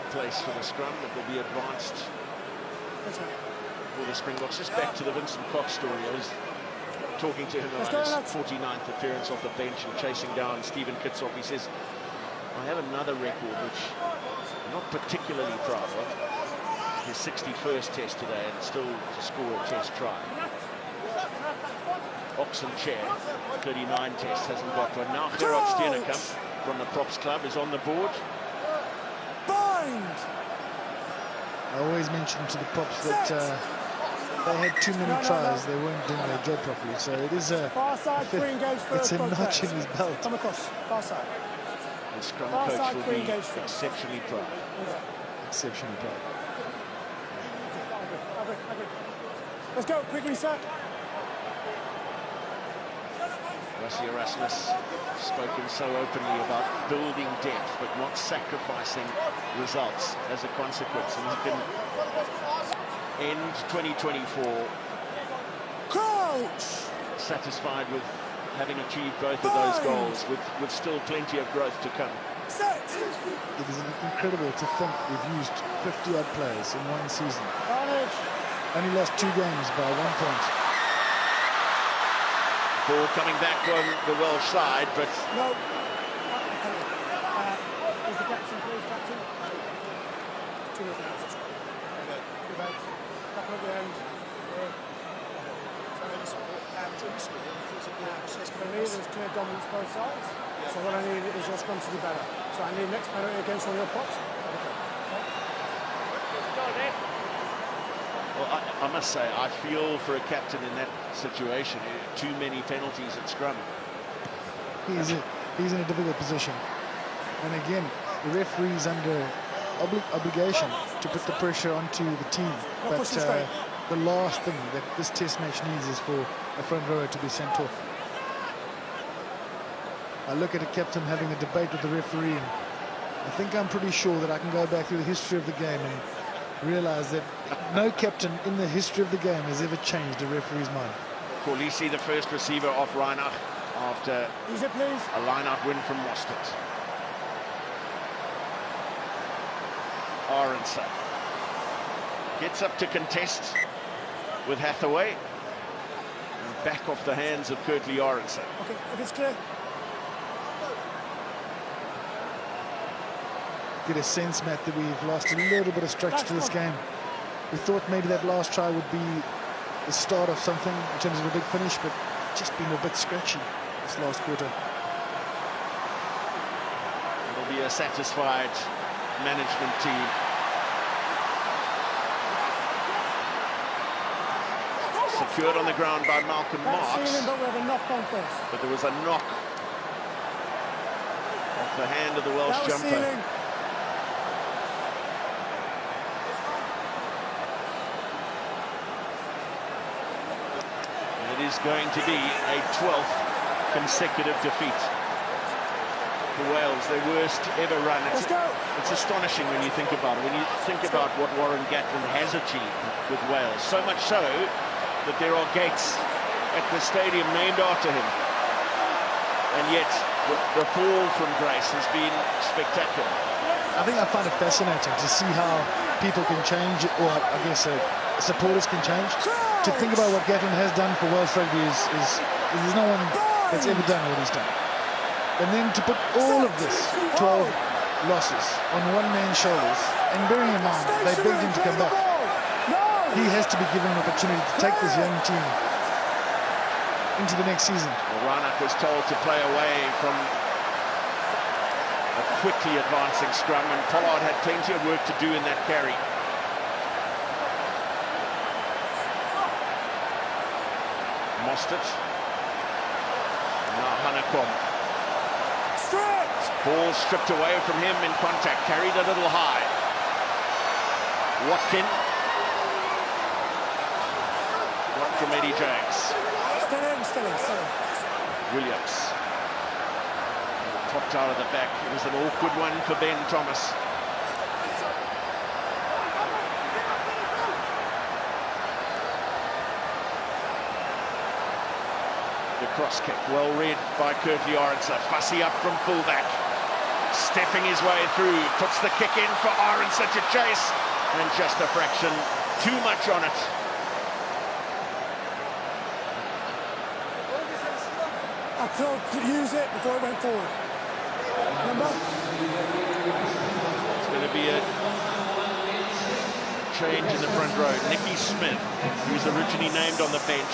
A: place for the scrum. That will be advanced for the Springboks. Just back to the Vincent Cox story. I was talking to him about his 49th appearance off the bench and chasing down Stephen Kitshoff. He says, I have another record which I'm not particularly proud of. His 61st test today, and still to score a test try. Oxen Chair, 39 tests, hasn't got one. Now Gerard Steenekamp from the Props Club is on the board.
D: Bind!
C: I always mention to the Props that they had too many tries. They weren't doing their job properly. So it is a it's a notch in his belt.
D: Come across, far side.
A: The scrum coach will be exceptionally proud.
C: Exceptionally proud.
D: Let's go, quick reset.
A: Rassie Erasmus spoken so openly about building depth but not sacrificing results as a consequence, and he can end 2024
D: Coach!
A: satisfied with having achieved both of those goals, with still plenty of growth to come.
D: Set!
C: It is incredible to think we've used 50-odd players in one season. Only lost 2 games by 1 point.
A: Ball coming back on the Welsh side, but
D: No. Is the captain, please, captain? 2 minutes. Good out. Back at the end. For me, there's clear dominance both sides. So what I need is your scrum to do better. So I need next penalty against all your props.
A: well, I must say, I feel for a captain in that situation. Too many penalties at scrum.
C: He's in a difficult position. And again, the referee's under obligation to put the pressure onto the team. But the last thing that this test match needs is for a front rower to be sent off. I look at a captain having a debate with the referee, and I think I'm pretty sure that I can go back through the history of the game and realize that no captain in the history of the game has ever changed a referee's mind.
A: Kolisi, the first receiver off Reinach after a line-out win from Mostert. Aronson gets up to contest with Hathaway, and back off the hands of Kirtley Aronson.
D: Okay, if it's clear.
C: Get a sense, Matt, that we've lost a little bit of structure to this game. We thought maybe that last try would be the start of something in terms of a big finish, but just been a bit scratchy this last quarter.
A: It'll be a a satisfied management team. Secured on the ground by Malcolm Marks.
D: But we have a knock on first.
A: But there was a knock off the hand of the Welsh jumper.
D: Ceiling.
A: It is going to be a 12th consecutive defeat for Wales, their worst ever run. It's astonishing when you think about it, when you think about what Warren Gatland has achieved with Wales. So much so that there are gates at the stadium named after him. And yet, the fall from grace has been spectacular.
C: I think I find it fascinating to see how people can change, or I guess supporters can change. To think about what Gatland has done for Welsh rugby there's no one that's ever done what he's done. And then to put all of this, 12 losses, on one man's shoulders, and bearing in mind they begged him to come back, he has to be given an opportunity to take this young team into the next season.
A: Well, Reinach was told to play away from a quickly advancing scrum, and Pollard had plenty of work to do in that carry. Mostert. Now Hanekom. Ball stripped away from him in contact, carried a little high. Watkin. Block from Eddie James.
D: Still in.
A: Williams. Popped out of the back. It was an awkward one for Ben Thomas. The cross kick, well read by Curtly Arendse. Fussy up from fullback. Stepping his way through, puts the kick in for Arendse to chase, and just a fraction too much on it.
D: I told to use it before it went forward. Remember?
A: It's going to be a change in the front row. Nicky Smith, who's originally named on the bench,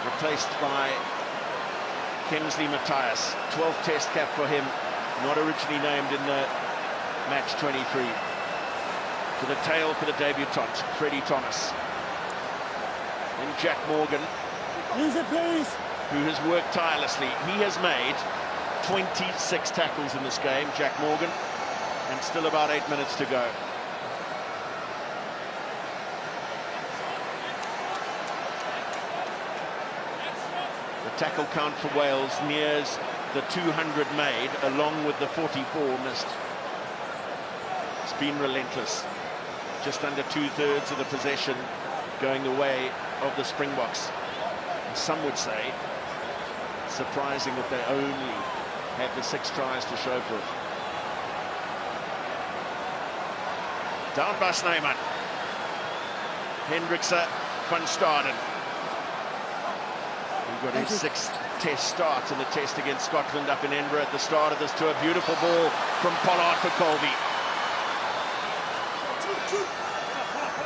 A: replaced by Kemsley Matthias. 12th test cap for him, not originally named in the match 23. To the tail for the debutant, Freddie Thomas. And Jack Morgan,
D: Use it, please.
A: who has worked tirelessly. He has made 26 tackles in this game, Jack Morgan, and still about 8 minutes to go. Tackle count for Wales nears the 200 made, along with the 44 missed. It's been relentless. Just under 2/3 of the possession going the way of the Springboks. And some would say it's surprising that they only had the 6 tries to show for it. Down by Snyman. Hendrikse van Staden. He got his 6th test start in the test against Scotland up in Edinburgh at the start of this tour. Beautiful ball from Pollard for Colby.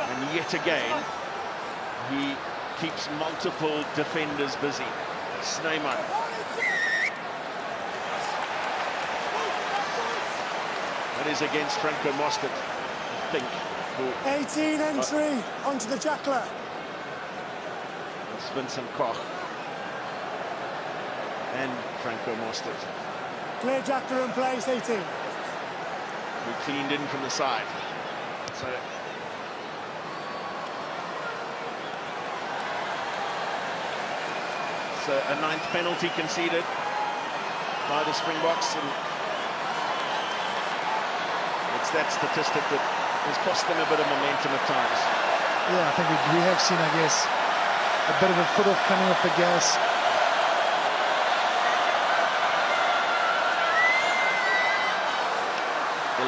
A: And yet again, he keeps multiple defenders busy. Snyman. That is against Franco Mostert, I think.
D: 18 entry onto the jackler.
A: That's Vincent Koch and Franco Mostert.
D: Clear jackler in place, 18.
A: Who cleaned in from the side. So a 9th penalty conceded by the Springboks, and it's that statistic that has cost them a bit of momentum at times.
C: Yeah, I think we have seen, I guess, a bit of a foot off coming off the gas.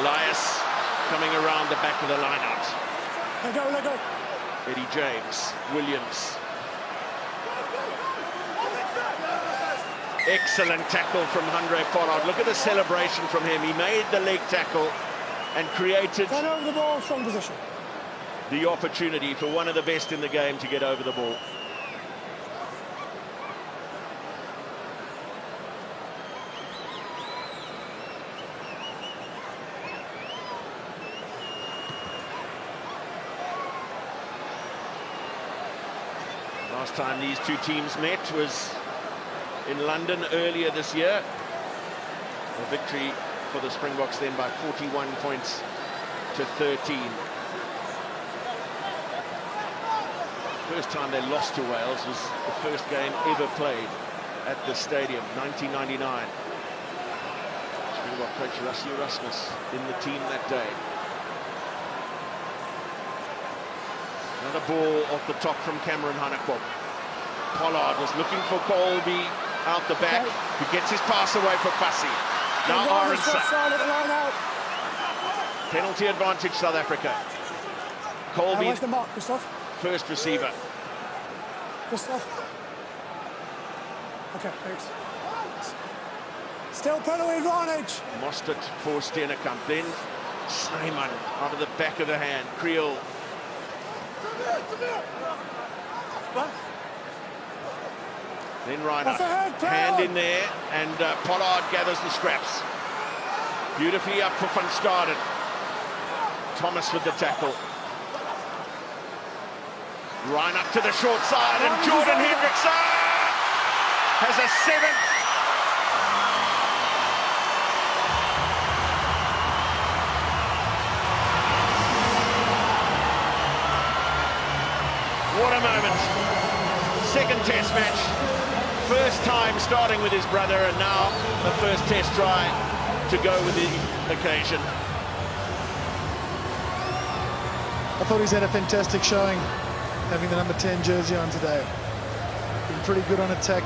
A: Elias coming around the back of the line-out.
D: Let go.
A: Eddie James, Williams. Excellent tackle from Handré Pollard. Look at the celebration from him. He made the leg tackle and created
D: Turn over the ball, strong position.
A: the opportunity for one of the best in the game to get over the ball. Last time these two teams met was in London earlier this year. A victory for the Springboks then by 41 points to 13. First time they lost to Wales was the first game ever played at the stadium, 1999. Springbok coach Rassie Erasmus in the team that day. Another ball off the top from Cameron Hanekop. Pollard was looking for Colby out the back. He gets his pass away for Fassi. Now Aronson. Penalty advantage, South Africa. Colby,
D: where's the mark, Christoph?
A: first receiver.
D: Christoph. Okay, thanks. Still penalty advantage.
A: Mostert for Steenekamp. Then Snyman out of the back of the hand. Creel. Then Reinhardt, hand in there, and Pollard gathers the scraps. Beautifully up for Van Staden. Thomas with the tackle. Reinhardt to the short side, and Jordan Hendrickson has a 7th. What a moment. Second test match. First time starting with his brother, and now the first test try to go with the occasion.
C: I thought he's had a fantastic showing, having the number 10 jersey on today. Been pretty good on attack,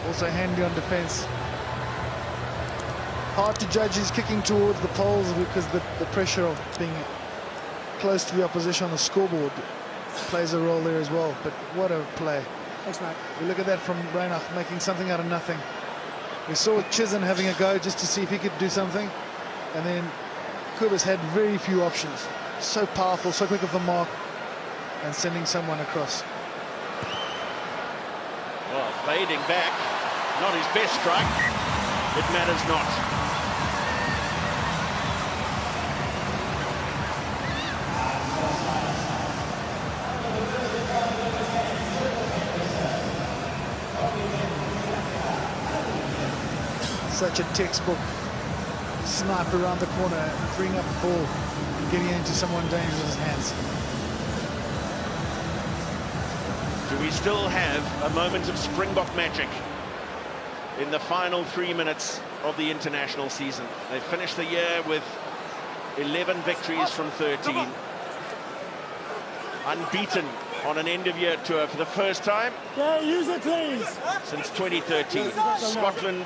C: also handy on defense. Hard to judge his kicking towards the poles because the pressure of being close to the opposition on the scoreboard plays a role there as well. But what a play.
D: Thanks, mate.
C: We look at that from Reinhardt, making something out of nothing. We saw Chisholm having a go just to see if he could do something, and then Kubas had very few options. So powerful, so quick of the mark, and sending someone across.
A: Well, fading back, not his best strike. It matters not.
C: Such a textbook snipe around the corner, freeing up the ball and getting it into someone dangerous' hands.
A: Do we still have a moment of Springbok magic in the final 3 minutes of the international season? They finished the year with 11 victories from 13. Unbeaten on an end-of-year tour for the first time
D: Use it, please.
A: since 2013. Scotland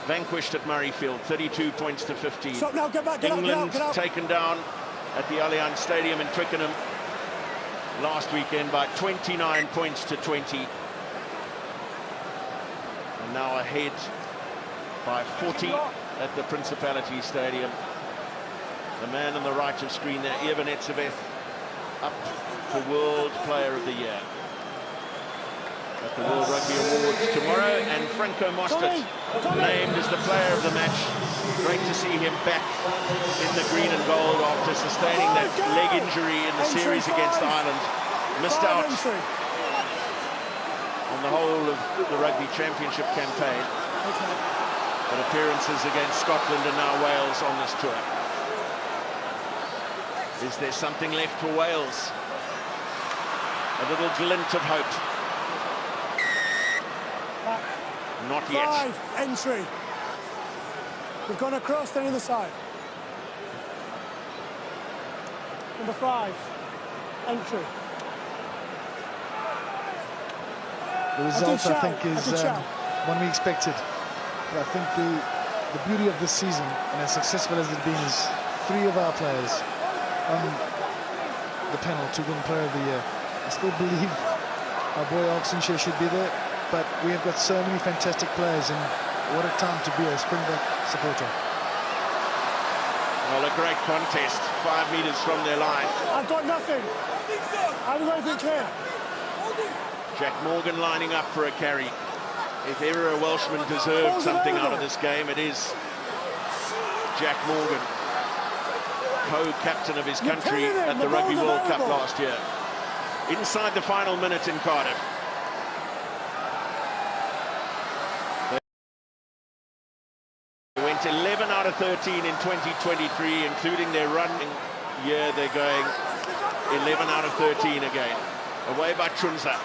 A: vanquished at Murrayfield, 32 points to 15.
D: Stop now, get back, get
A: England
D: up.
A: taken down at the Allianz Stadium in Twickenham last weekend by 29 points to 20. And now ahead by 40 at the Principality Stadium. The man on the right of screen there, Evan Etzebeth, up for World Player of the Year at the World Rugby Awards tomorrow, and Franco Mostert named as the player of the match. Great to see him back in the green and gold after sustaining that leg injury in the series against Ireland. Missed out on the whole of the Rugby Championship campaign, but appearances against Scotland and now Wales on this tour. Is there something left for Wales? A little glint of hope. Not yet.
D: 5, entry. We've gone across the other side. Number 5, entry.
C: The result, I think, is one we expected. But I think the beauty of this season, and as successful as it's been, is 3 of our players on the panel to win Player of the Year. I still believe our boy Oxenshire should be there, but we have got so many fantastic players, and what a time to be a Springbok supporter.
A: Well, a great contest, 5 metres from their line.
D: I've got nothing. I haven't got anything clear.
A: Jack Morgan lining up for a carry. If ever a Welshman deserved something out of this game, it is Jack Morgan, co-captain of his country at the Rugby World Cup last year. inside the final minute in Cardiff. They went 11 out of 13 in 2023, including their running year. They're going 11 out of 13 again. Away by Chunza.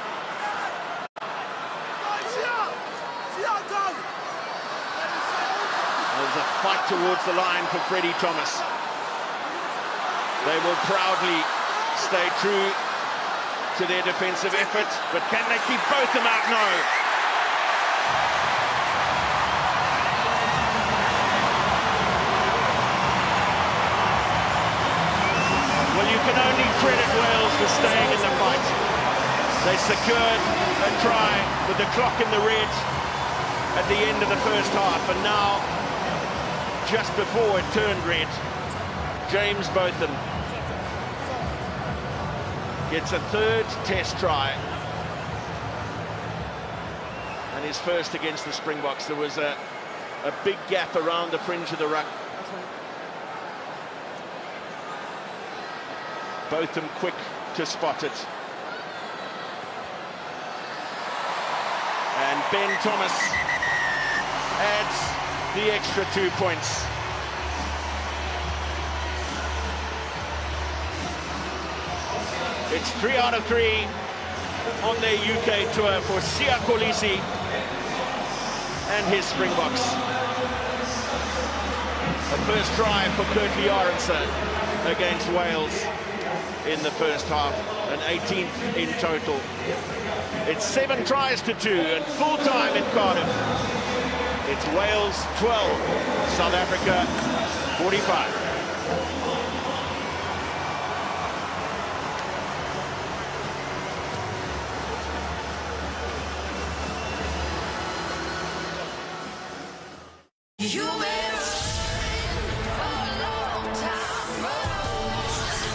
A: There's a fight towards the line for Freddie Thomas. They will proudly stay true to their defensive effort, but can they keep both them out? No. Well, you can only credit Wales for staying in the fight. They secured a try with the clock in the red at the end of the first half, and now, just before it turned red, James Botham gets a third test try, and his first against the Springboks. There was a big gap around the fringe of the ruck. Botham quick to spot it. And Ben Thomas adds the extra 2 points. It's 3 out of 3 on their UK tour for Siya Kolisi and his Springboks. A first try for Kurtley Arendse against Wales in the first half, an 18th in total. It's 7 tries to 2 and full time in Cardiff. It's Wales 12, South Africa 45.